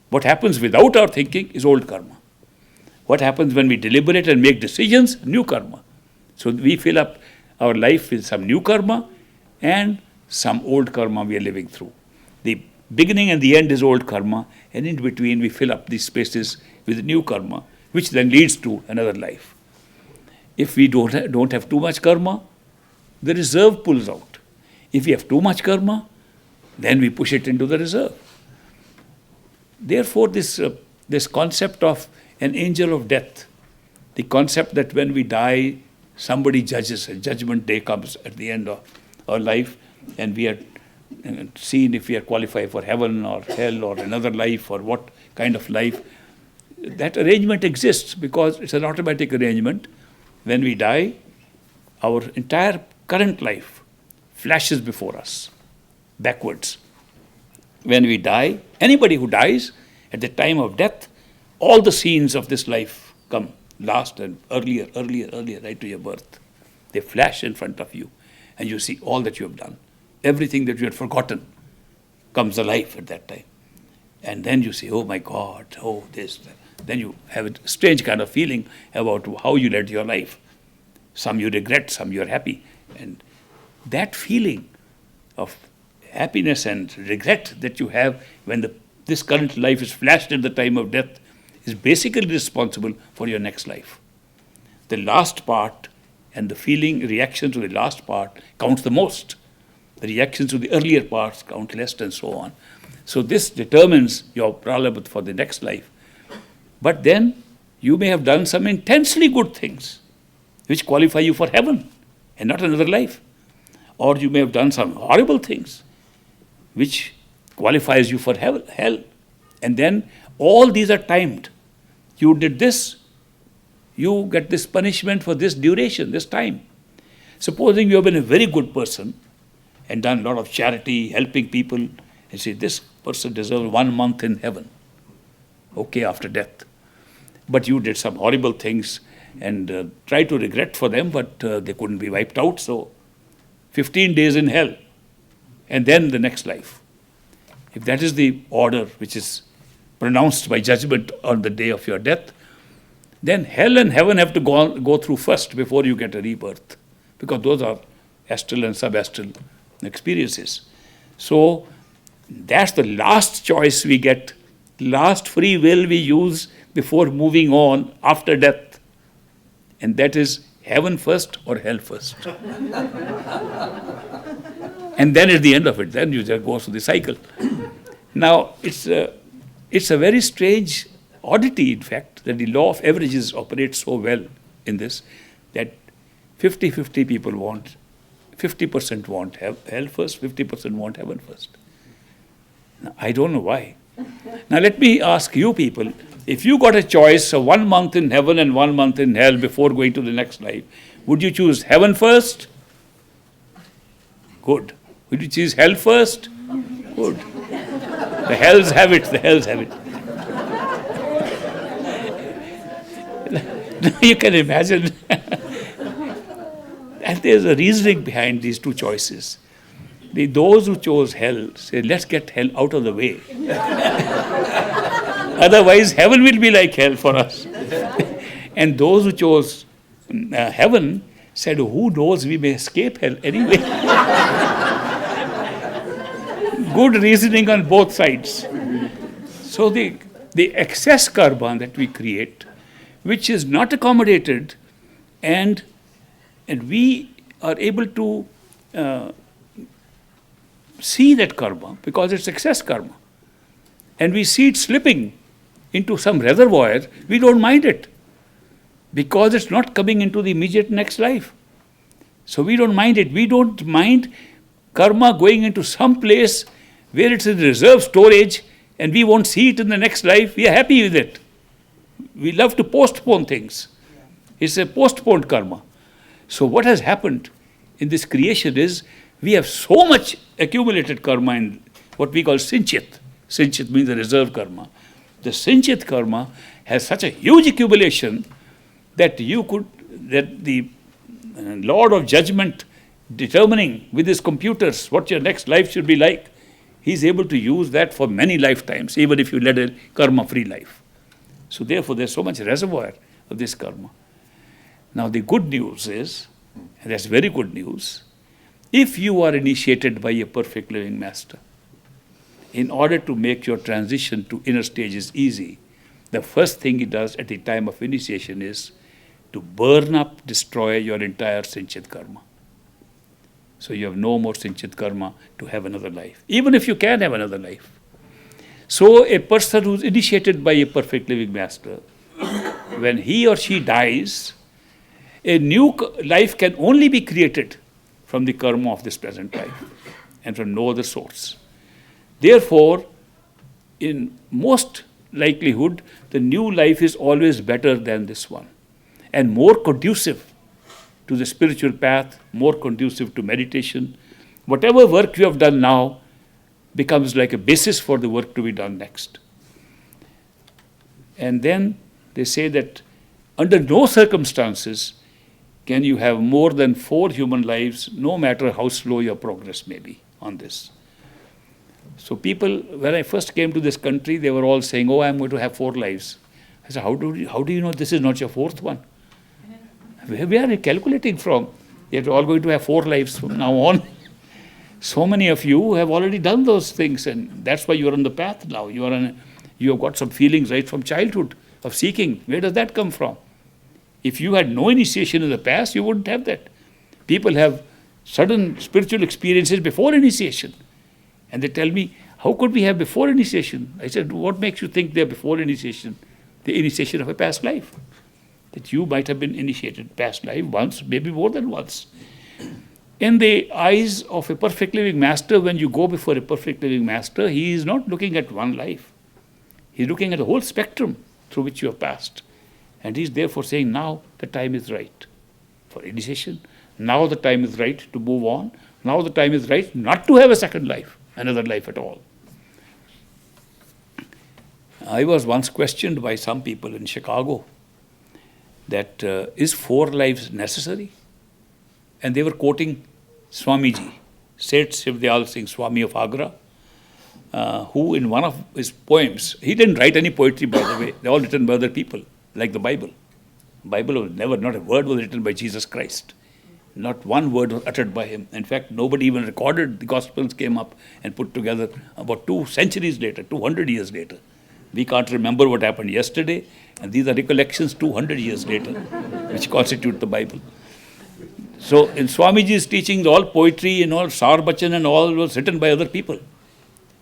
What happens without our thinking is old karma. What happens when we deliberate and make decisions? New karma. So we fill up our life with some new karma and some old karma we are living through. The beginning and the end is old karma, and in between we fill up these spaces with new karma, which then leads to another life. If we don't have too much karma, the reserve pulls out. If we have too much karma, then we push it into the reserve. Therefore, this this concept of an angel of death, the concept that when we die, somebody judges, a judgment day comes at the end of our life, and we are seen if we are qualified for heaven or hell or another life or what kind of life. That arrangement exists because it's an automatic arrangement. When we die, our entire current life flashes before us, backwards. When we die, anybody who dies, at the time of death, all the scenes of this life come last and earlier, right to your birth. They flash in front of you, and you see all that you have done. Everything that you had forgotten comes alive at that time. And then you say, oh my God, oh this. Then you have a strange kind of feeling about how you led your life. Some you regret, some you are happy. And that feeling of happiness and regret that you have when this current life is flashed at the time of death is basically responsible for your next life. The last part and the feeling, reaction to the last part counts the most. The reactions to the earlier parts count less, and so on. So this determines your pralabdha for the next life. But then you may have done some intensely good things which qualify you for heaven and not another life. Or you may have done some horrible things which qualifies you for hell. And then all these are timed. You did this, you get this punishment for this duration, this time. Supposing you have been a very good person and done a lot of charity, helping people, and say, this person deserves 1 month in heaven, okay, after death. But you did some horrible things and tried to regret for them, but they couldn't be wiped out, so 15 days in hell, and then the next life. If that is the order which is pronounced by judgment on the day of your death, then hell and heaven have to go through first before you get a rebirth, because those are astral and subastral experiences. So that's the last choice we get, last free will we use before moving on after death. And that is heaven first or hell first. And then at the end of it, then you just go through the cycle. Now, it's a very strange oddity, in fact, that the law of averages operates so well in this, that 50-50 people want, 50% want hell first, 50% want heaven first. Now, I don't know why. Now, let me ask you people, if you got a choice of 1 month in heaven and 1 month in hell before going to the next life, would you choose heaven first? Good. Would you choose hell first? Good. The hells have it, the hells have it. You can imagine. And there's a reasoning behind these two choices. Those who chose hell say, let's get hell out of the way. Otherwise, heaven will be like hell for us. And those who chose heaven said, who knows, we may escape hell anyway. Good reasoning on both sides. So the excess karma that we create, which is not accommodated, and we are able to see that karma because it's excess karma. And we see it slipping into some reservoir, we don't mind it because it's not coming into the immediate next life. So we don't mind it. We don't mind karma going into some place where it's in reserve storage and we won't see it in the next life. We are happy with it. We love to postpone things. It's a postponed karma. So what has happened in this creation is we have so much accumulated karma in what we call sinchit. Sinchit means the reserve karma. The sinchit karma has such a huge accumulation that the Lord of Judgment determining with his computers what your next life should be like, he's able to use that for many lifetimes, even if you led a karma-free life. So therefore, there's so much reservoir of this karma. Now the good news is, and that's very good news, if you are initiated by a perfect living master, in order to make your transition to inner stages easy, the first thing he does at the time of initiation is to burn up, destroy your entire sinchit karma. So you have no more sinchit karma to have another life, even if you can have another life. So a person who's initiated by a perfect living master, when he or she dies, a new life can only be created from the karma of this present life and from no other source. Therefore, in most likelihood, the new life is always better than this one and more conducive to the spiritual path, more conducive to meditation. Whatever work you have done now becomes like a basis for the work to be done next. And then they say that under no circumstances can you have more than 4 human lives, no matter how slow your progress may be on this. So people, when I first came to this country, they were all saying, oh, I'm going to have 4 lives. I said, how do you know this is not your 4th one? Where are you calculating from? You're all going to have 4 lives from now on. So many of you have already done those things, and that's why you're on the path now. You have got some feelings right from childhood of seeking. Where does that come from? If you had no initiation in the past, you wouldn't have that. People have sudden spiritual experiences before initiation. And they tell me, how could we have before initiation? I said, what makes you think they're before initiation? The initiation of a past life. That you might have been initiated past life once, maybe more than once. In the eyes of a perfect living master, when you go before a perfect living master, he is not looking at one life. He's looking at the whole spectrum through which you have passed. And he's therefore saying, now the time is right for initiation. Now the time is right to move on. Now the time is right not to have a second life, another life at all. I was once questioned by some people in Chicago that is 4 lives necessary? And they were quoting Swamiji, Seth Shivdayal Singh, Swami of Agra, who in one of his poems, he didn't write any poetry, by the way, they're all written by other people, like the Bible. Bible was never, not a word was written by Jesus Christ. Not one word was uttered by him. In fact, nobody even recorded. The Gospels came up and put together about 2 centuries later, 200 years later. We can't remember what happened yesterday, and these are recollections 200 years later, which constitute the Bible. So in Swamiji's teachings, all poetry and all Sarbachan and all was written by other people.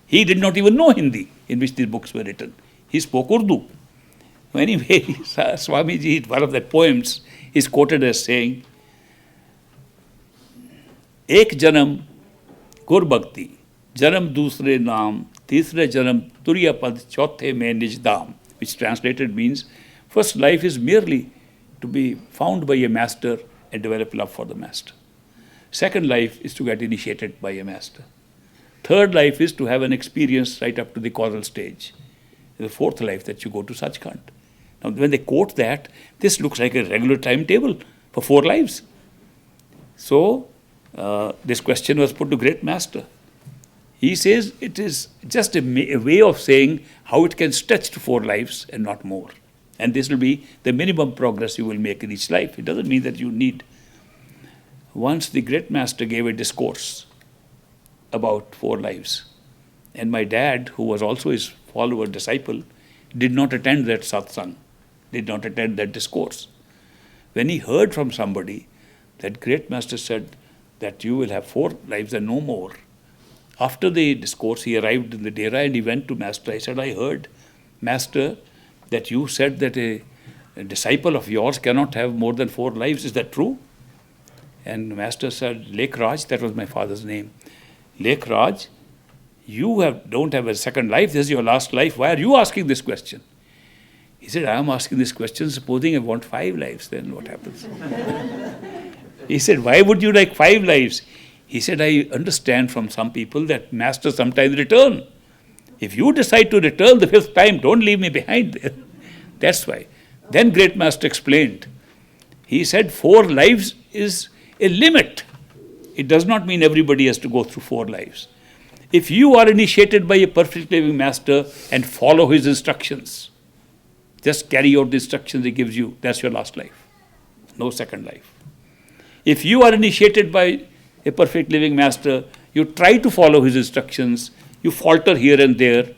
He did not even know Hindi, in which these books were written. He spoke Urdu. Anyway, Swamiji, one of the poems, is quoted as saying, एक जन्म गुर भक्ति, जन्म दूसरे नाम, तीसरे जन्म तुरिया पद, चौथे में निज धाम, which translated means, first life is merely to be found by a master and develop love for the master. Second life is to get initiated by a master. Third life is to have an experience right up to the causal stage. The 4th life that you go to Sachkhand. Now when they quote that, this looks like a regular timetable for 4 lives. So this question was put to Great Master. He says it is just a way of saying how it can stretch to 4 lives and not more. And this will be the minimum progress you will make in each life. It doesn't mean that you need. Once the Great Master gave a discourse about 4 lives. And my dad, who was also his follower, disciple, did not attend that satsang, did not attend that discourse. When he heard from somebody that Great Master said that you will have 4 lives and no more, after the discourse, he arrived in the Dera and he went to Master. I said, I heard, Master, that you said that a disciple of yours cannot have more than 4 lives. Is that true? And Master said, Lek Raj, that was my father's name. Lek Raj, you don't have a second life. This is your last life. Why are you asking this question? He said, I am asking this question. Supposing I want 5 lives, then what happens? He said, why would you like 5 lives? He said, I understand from some people that Master sometimes return. If you decide to return the 5th time, don't leave me behind there. That's why. Then Great Master explained. He said 4 lives is a limit. It does not mean everybody has to go through 4 lives. If you are initiated by a perfect living master and follow his instructions, just carry out the instructions he gives you, that's your last life. No second life. If you are initiated by a perfect living master, you try to follow his instructions, you falter here and there,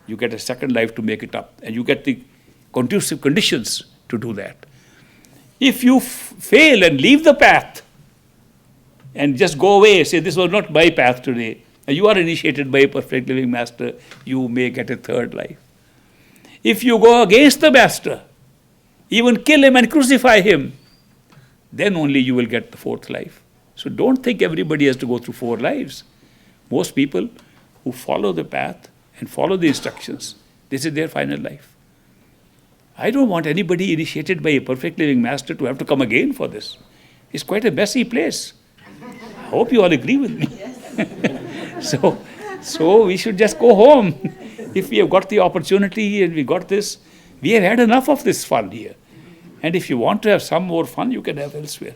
you get a second life to make it up, and you get the conducive conditions to do that. If you fail and leave the path and just go away, say, this was not my path today, You are initiated by a perfect living master, you may get a third life. If you go against the master, even kill him and crucify him, then only you will get the fourth life. So don't think everybody has to go through 4 lives. Most people who follow the path and follow the instructions, this is their final life. I don't want anybody initiated by a perfect living master to have to come again for this. It's quite a messy place. I hope you all agree with me. So we should just go home. If we have got the opportunity and we got this, we have had enough of this fun here. And if you want to have some more fun, you can have elsewhere.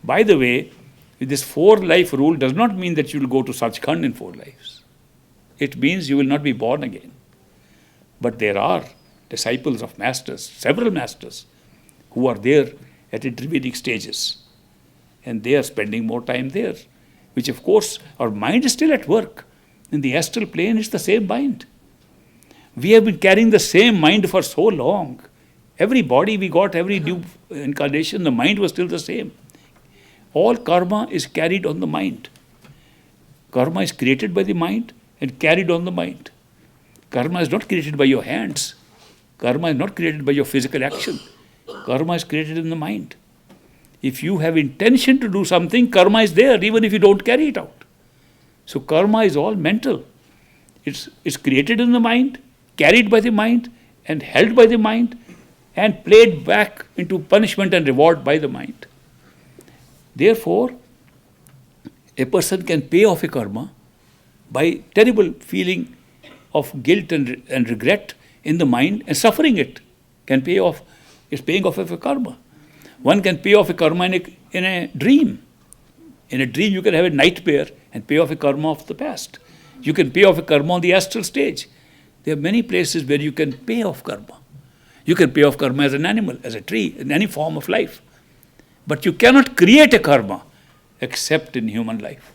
By the way, this 4-life rule does not mean that you will go to Sachkhand in 4 lives. It means you will not be born again. But there are disciples of masters, several masters, who are there at intervening stages. And they are spending more time there. Which of course, our mind is still at work. In the astral plane, it's the same mind. We have been carrying the same mind for so long. Every body we got, every new incarnation, the mind was still the same. All karma is carried on the mind. Karma is created by the mind and carried on the mind. Karma is not created by your hands. Karma is not created by your physical action. Karma is created in the mind. If you have intention to do something, karma is there, even if you don't carry it out. So karma is all mental. It's created in the mind, carried by the mind, and held by the mind, and played back into punishment and reward by the mind. Therefore, a person can pay off a karma by terrible feeling of guilt and regret in the mind, and suffering it can pay off. It's paying off of a karma. One can pay off a karma in a dream. In a dream, you can have a nightmare and pay off a karma of the past. You can pay off a karma on the astral stage. There are many places where you can pay off karma. You can pay off karma as an animal, as a tree, in any form of life. But you cannot create a karma except in human life.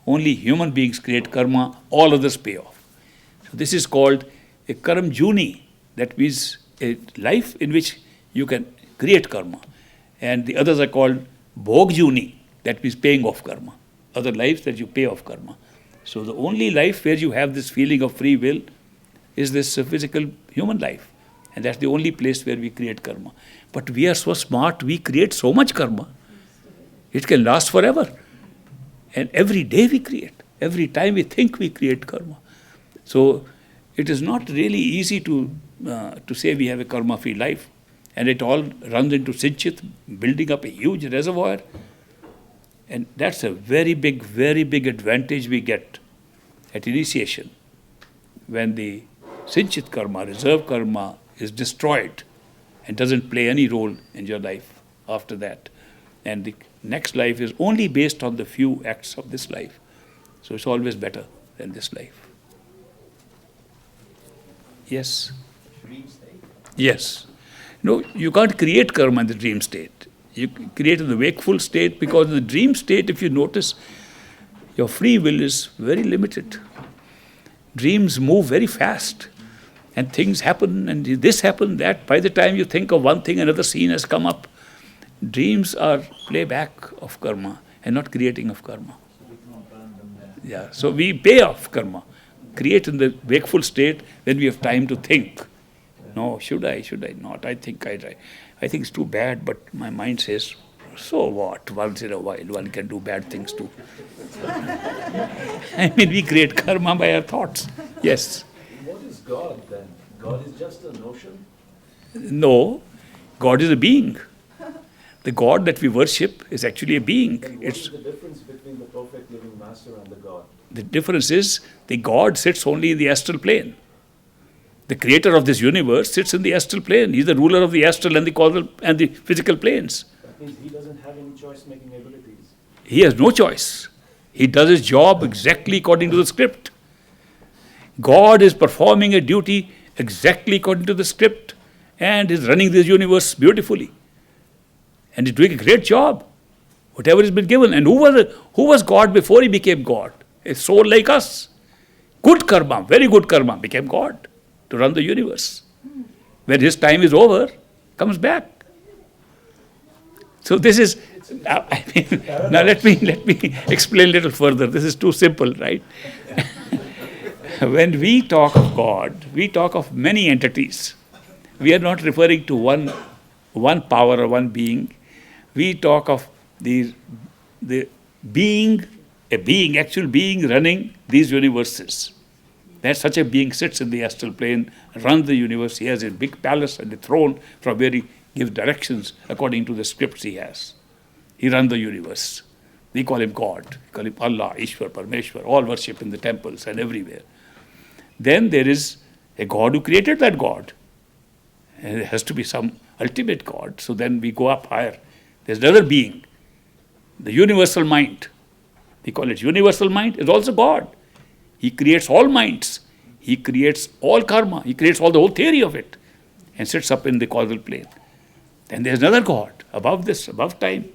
Only human beings create karma, all others pay off. So this is called a karam juni. That means a life in which you can create karma. And the others are called bhog juni. That means paying off karma. Other lives that you pay off karma. So the only life where you have this feeling of free will is this physical human life. And that's the only place where we create karma. But we are so smart, we create so much karma. It can last forever. And every day we create. Every time we think, we create karma. So it is not really easy to say we have a karma-free life. And it all runs into Sinchit, building up a huge reservoir. And that's a very big advantage we get at initiation. When the Sinchit karma, reserve karma, is destroyed and doesn't play any role in your life after that. And the next life is only based on the few acts of this life. So it's always better than this life. Yes? Dream state? Yes. No, you can't create karma in the dream state. You create in the wakeful state, because in the dream state, if you notice, your free will is very limited. Dreams move very fast. And things happen, and this happened, that. By the time you think of one thing, another scene has come up. Dreams are playback of karma and not creating of karma. Yeah, so we pay off karma. Create in the wakeful state when we have time to think. No, should I not? I think it's too bad, but my mind says, so what? Once in a while, one can do bad things too. I mean, we create karma by our thoughts. Yes. What is God then? God is just a notion? No, God is a being. The God that we worship is actually a being. Then what is the difference between the perfect living master and the God? The difference is the God sits only in the astral plane. The creator of this universe sits in the astral plane. He's the ruler of the astral and the causal and the physical planes. That means he doesn't have any choice-making abilities. He has no choice. He does his job exactly according to the script. God is performing a duty exactly according to the script and is running this universe beautifully. And he's doing a great job. Whatever has been given. And who was God before he became God? A soul like us. Good karma, very good karma, became God to run the universe. When his time is over, comes back. So this is... It's Now let me explain a little further. This is too simple, right? When we talk of God, we talk of many entities. We are not referring to one power or one being. We talk of the being, actual being running these universes. That such a being sits in the astral plane, runs the universe. He has a big palace and a throne from where he gives directions according to the scripts he has. He runs the universe. We call him God. We call him Allah, Ishwar, Parameshwar, all worship in the temples and everywhere. Then there is a God who created that God. And there has to be some ultimate God. So then we go up higher. There's another being, the universal mind. We call it universal mind. It's also God. He creates all minds. He creates all karma. He creates all the whole theory of it and sits up in the causal plane. Then there's another God above this, above time.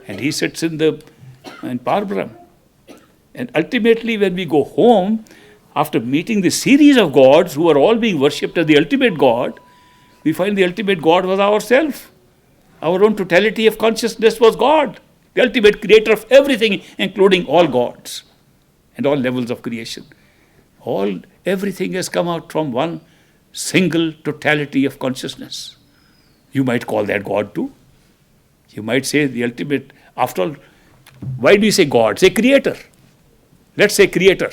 And he sits in Parbrahm. And ultimately when we go home, after meeting the series of gods who are all being worshipped as the ultimate God, we find the ultimate God was ourselves. Our own totality of consciousness was God, the ultimate creator of everything, including all gods and all levels of creation. Everything has come out from one single totality of consciousness. You might call that God too. You might say the ultimate, after all, why do you say God? Say creator. Let's say creator.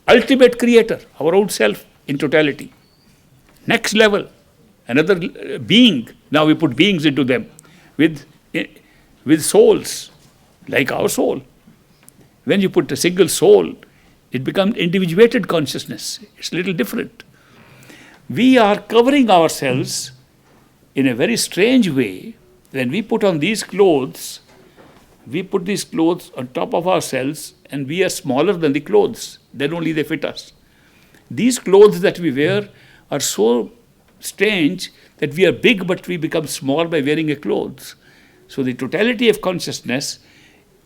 Ultimate creator, our own self in totality. Next level, another being. Now we put beings into them with souls, like our soul. When you put a single soul, it becomes individuated consciousness. It's a little different. We are covering ourselves in a very strange way. When we put on these clothes, we put these clothes on top of ourselves and we are smaller than the clothes. Then only they fit us. These clothes that we wear are so strange that we are big but we become small by wearing a clothes. So the totality of consciousness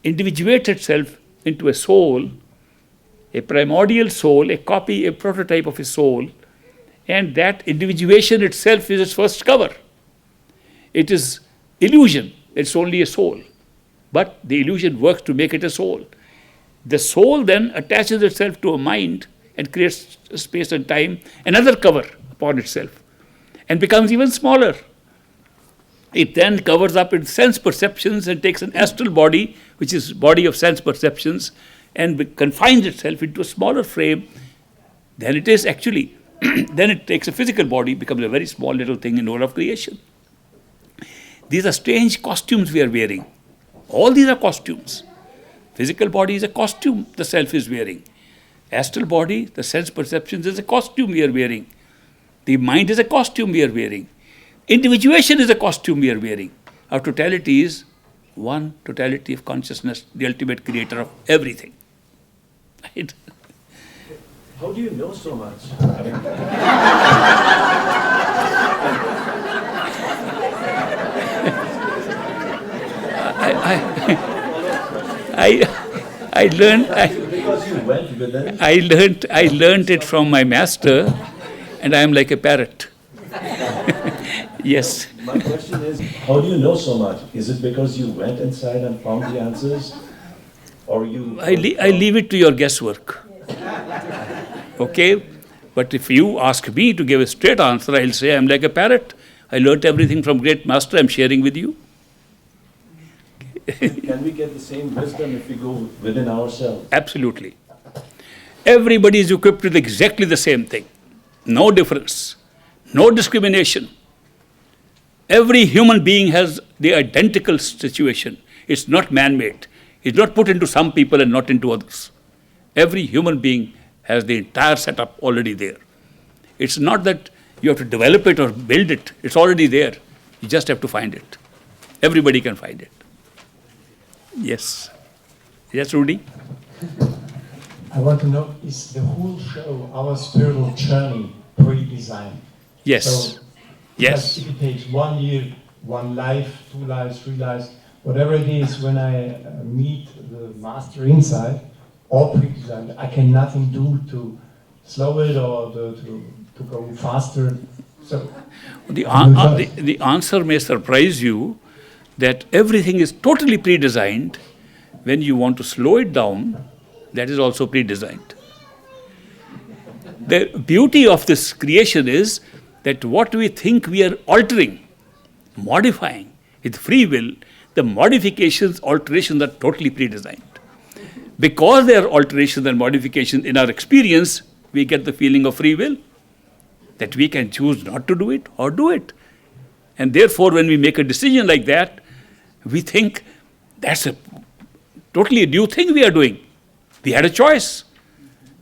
individuates itself into a soul, a primordial soul, a copy, a prototype of a soul, and that individuation itself is its first cover. It is illusion, it's only a soul. But the illusion works to make it a soul. The soul then attaches itself to a mind and creates space and time, another cover upon itself, and becomes even smaller. It then covers up its sense perceptions and takes an astral body, which is body of sense perceptions, and confines itself into a smaller frame than it is actually. Then it takes a physical body, becomes a very small little thing in all of creation. These are strange costumes we are wearing. All these are costumes. Physical body is a costume the self is wearing. Astral body, the sense perceptions, is a costume we are wearing. The mind is a costume we are wearing. Individuation is a costume we are wearing. Our totality is one totality of consciousness, the ultimate creator of everything. Right? How do you know so much? I learned. Because you went with them. I learned it from my master, and I am like a parrot. Yes. My question is, how do you know so much? Is it because you went inside and found the answers, or you? I leave it to your guesswork. Okay, but if you ask me to give a straight answer, I'll say I'm like a parrot. I learnt everything from great master. I'm sharing with you. Can we get the same wisdom if we go within ourselves? Absolutely. Everybody is equipped with exactly the same thing. No difference. No discrimination. Every human being has the identical situation. It's not man-made. It's not put into some people and not into others. Every human being has the entire setup already there. It's not that you have to develop it or build it. It's already there. You just have to find it. Everybody can find it. Yes. Yes, Rudy? I want to know, is the whole show, our spiritual journey, predesigned? Yes. So, Yes. If it takes 1 year, 1 life, 2 lives, 3 lives, whatever it is, when I meet the master inside, all predesigned, I can nothing do to slow it or to go faster. So The answer may surprise you. that everything is totally predesigned. When you want to slow it down, that is also predesigned. The beauty of this creation is that what we think we are altering, modifying with free will, the modifications, alterations are totally predesigned. Because there are alterations and modifications in our experience, we get the feeling of free will, that we can choose not to do it or do it. And therefore, when we make a decision like that, we think that's a totally new thing we are doing. We had a choice.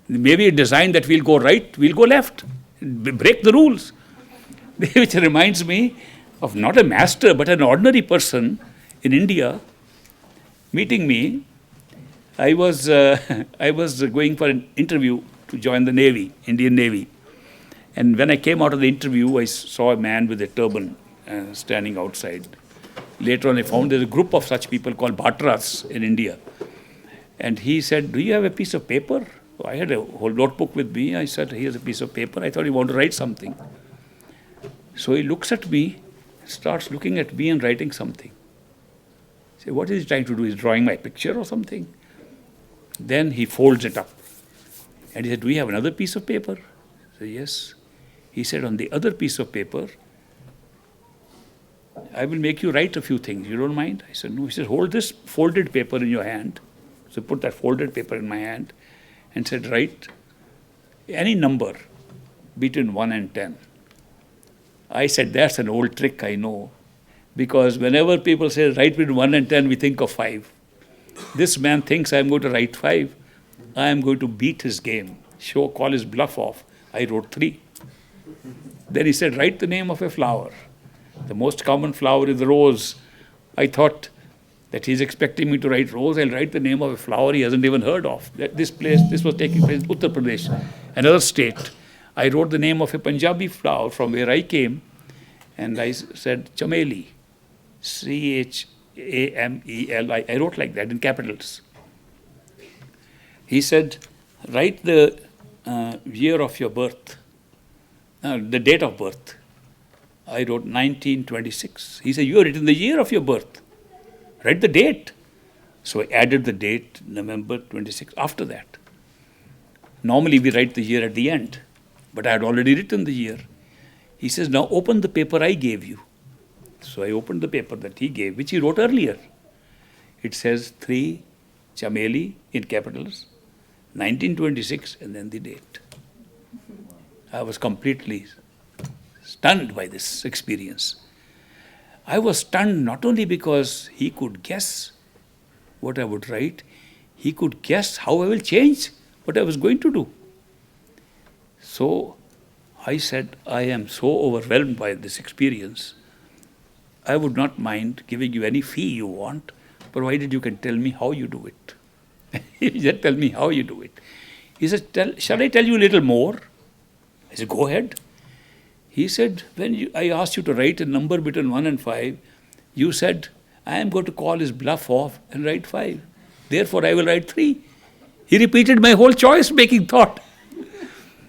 Maybe a design that we'll go right, we'll go left, break the rules. Which reminds me of not a master, but an ordinary person in India meeting me. I was going for an interview to join the Navy, Indian Navy. And when I came out of the interview, I saw a man with a turban standing outside. Later on, I found there's a group of such people called Bhatras in India. And he said, "Do you have a piece of paper?" I had a whole notebook with me. I said, "Here's a piece of paper." I thought he wanted to write something. So he looks at me, starts looking at me and writing something. I say, "What is he trying to do? He's drawing my picture or something?" Then he folds it up. And he said, "Do you have another piece of paper?" I said, "Yes." He said, "On the other piece of paper, I will make you write a few things. You don't mind?" I said, "No." He said, "Hold this folded paper in your hand." So I put that folded paper in my hand and said, "Write any number between 1 and 10. I said, "That's an old trick, I know. Because whenever people say write between 1 and 10, we think of 5. This man thinks I'm going to write 5. I am going to beat his game, call his bluff off. I wrote 3. Then he said, "Write the name of a flower. The most common flower is the rose." I thought that he's expecting me to write rose. I'll write the name of a flower he hasn't even heard of. This was taking place in Uttar Pradesh, another state. I wrote the name of a Punjabi flower from where I came, and I said Chameli, Chameli. I wrote like that in capitals. He said, "Write the year of your birth, the date of birth." I wrote 1926. He said, "You have written the year of your birth. Write the date." So I added the date, November 26, after that. Normally we write the year at the end, but I had already written the year. He says, "Now open the paper I gave you." So I opened the paper that he gave, which he wrote earlier. It says 3 Chameli in capitals, 1926, and then the date. I was completely stunned by this experience. I was stunned not only because he could guess what I would write, he could guess how I will change what I was going to do. So I said, "I am so overwhelmed by this experience. I would not mind giving you any fee you want, provided you can tell me how you do it." He said, "Tell me how you do it." He said, "Shall I tell you a little more?" I said, "Go ahead." He said, "When I asked you to write a number between 1 and 5, you said, 'I am going to call his bluff off and write 5. Therefore, I will write 3. He repeated my whole choice-making thought.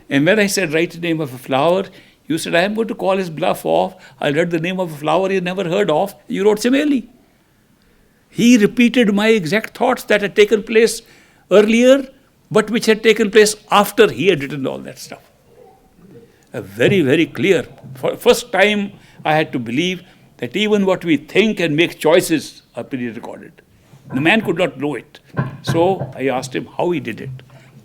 And when I said, "Write the name of a flower," you said, "I am going to call his bluff off. I'll write the name of a flower he never heard of." You wrote Chameli. He repeated my exact thoughts that had taken place earlier, but which had taken place after he had written all that stuff. A very, very clear. For first time, I had to believe that even what we think and make choices are pre-recorded. The man could not know it. So I asked him how he did it.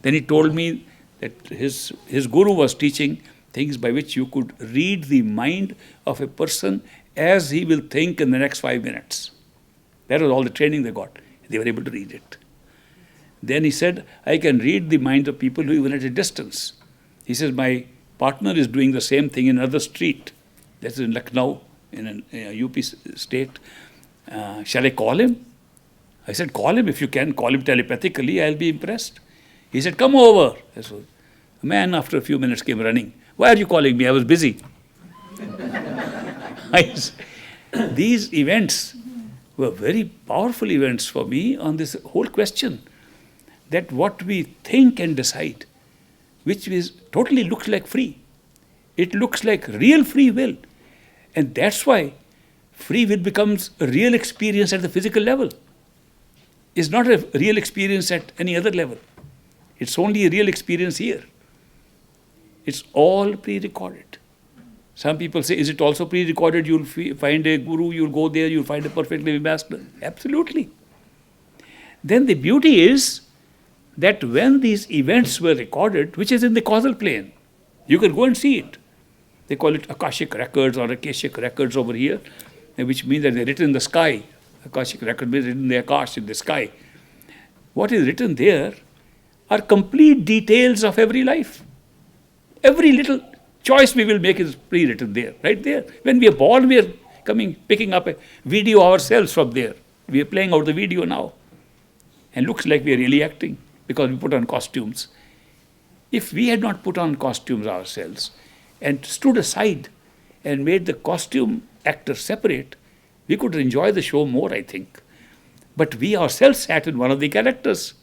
Then he told me that his guru was teaching things by which you could read the mind of a person as he will think in the next 5 minutes. That was all the training they got. They were able to read it. Then he said, "I can read the mind of people even at a distance." He says, "My partner is doing the same thing in another street. That's in Lucknow, in a UP state. Shall I call him?" I said, "Call him if you can. Call him telepathically. I'll be impressed." He said, "Come over." So the man, after a few minutes, came running. "Why are you calling me? I was busy." These events were very powerful events for me on this whole question, that what we think and decide, which is totally looks like free. It looks like real free will. And that's why free will becomes a real experience at the physical level. It's not a real experience at any other level. It's only a real experience here. It's all pre-recorded. Some people say, is it also pre-recorded? You'll find a guru, you'll go there, you'll find a perfect living master. Absolutely. Then the beauty is that when these events were recorded, which is in the causal plane, you can go and see it. They call it Akashik records or Akashic records over here, which means that they're written in the sky. Akashic record means written in the Akash, in the sky. What is written there are complete details of every life. Every little choice we will make is pre-written there, right there. When we are born, we are picking up a video ourselves from there. We are playing out the video now. And looks like we are really acting because we put on costumes. If we had not put on costumes ourselves and stood aside and made the costume actor separate, we could enjoy the show more, I think. But we ourselves sat in one of the characters.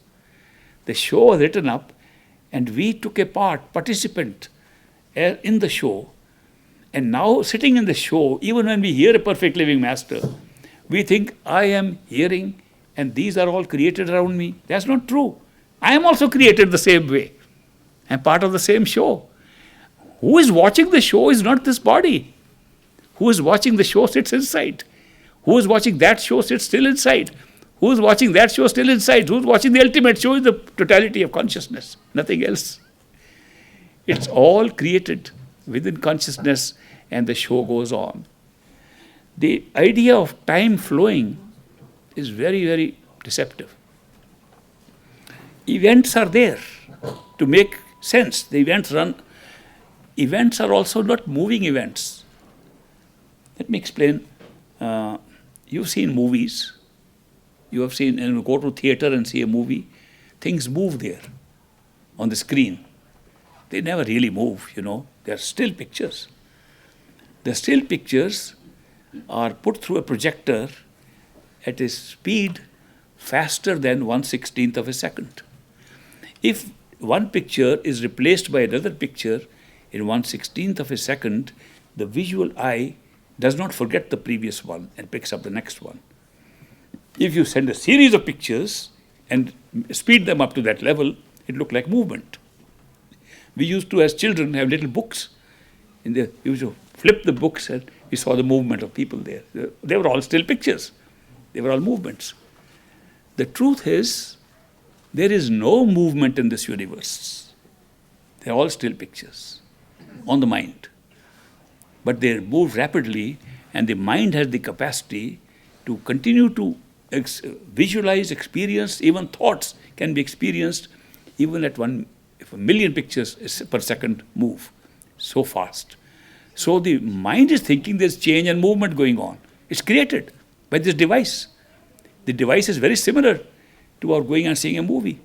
The show was written up and we took a participant in the show. And now sitting in the show, even when we hear a perfect living master, we think, I am hearing and these are all created around me. That's not true. I am also created the same way. I'm part of the same show. Who is watching the show is not this body. Who is watching the show sits inside. Who is watching that show sits still inside. Who is watching that show still inside. Who is watching the ultimate show is the totality of consciousness, nothing else. It's all created within consciousness and the show goes on. The idea of time flowing is very, very deceptive. Events are there to make sense. The events run. Events are also not moving events. Let me explain. You've seen movies. You have seen, and you go to theater and see a movie. Things move there on the screen. They never really move, They're still pictures. The still pictures are put through a projector at a speed faster than 1/16th of a second. If one picture is replaced by another picture in 1/16th of a second, the visual eye does not forget the previous one and picks up the next one. If you send a series of pictures and speed them up to that level, it looks like movement. We used to, as children, have little books. We used to flip the books and we saw the movement of people there. They were all still pictures. They were all movements. The truth is, there is no movement in this universe. They're all still pictures on the mind. But they move rapidly, and the mind has the capacity to continue to visualize, experience, even thoughts can be experienced even at 1 million pictures per second move. So fast. So the mind is thinking there's change and movement going on. It's created by this device. The device is very similar to our going and seeing a movie.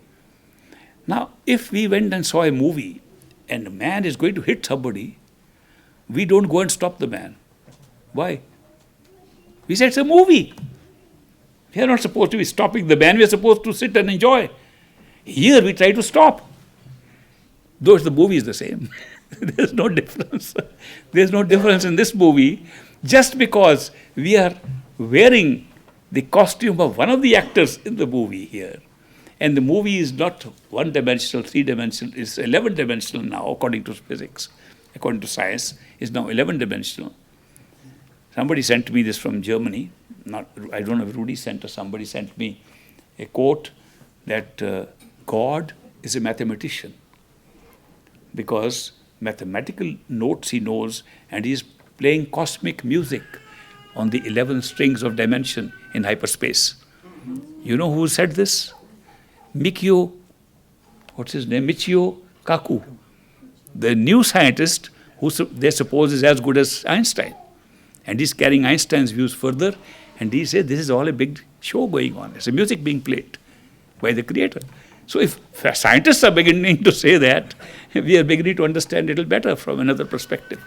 Now, if we went and saw a movie and a man is going to hit somebody, we don't go and stop the man. Why? We say it's a movie. We are not supposed to be stopping the man. We are supposed to sit and enjoy. Here we try to stop. Though the movie is the same. There's no difference. There's no difference in this movie just because we are wearing the costume of one of the actors in the movie here. And the movie is not one-dimensional, three-dimensional. It's 11-dimensional now, according to physics. According to science, is now 11-dimensional. Somebody sent me this from Germany. I don't know if Rudy sent or somebody sent me a quote that God is a mathematician because mathematical notes he knows and he's playing cosmic music on the 11 strings of dimension in hyperspace. You know who said this? Michio Kaku, the new scientist who they suppose is as good as Einstein. And he's carrying Einstein's views further, and he said this is all a big show going on. It's a music being played by the creator. So if scientists are beginning to say that, we are beginning to understand a little better from another perspective.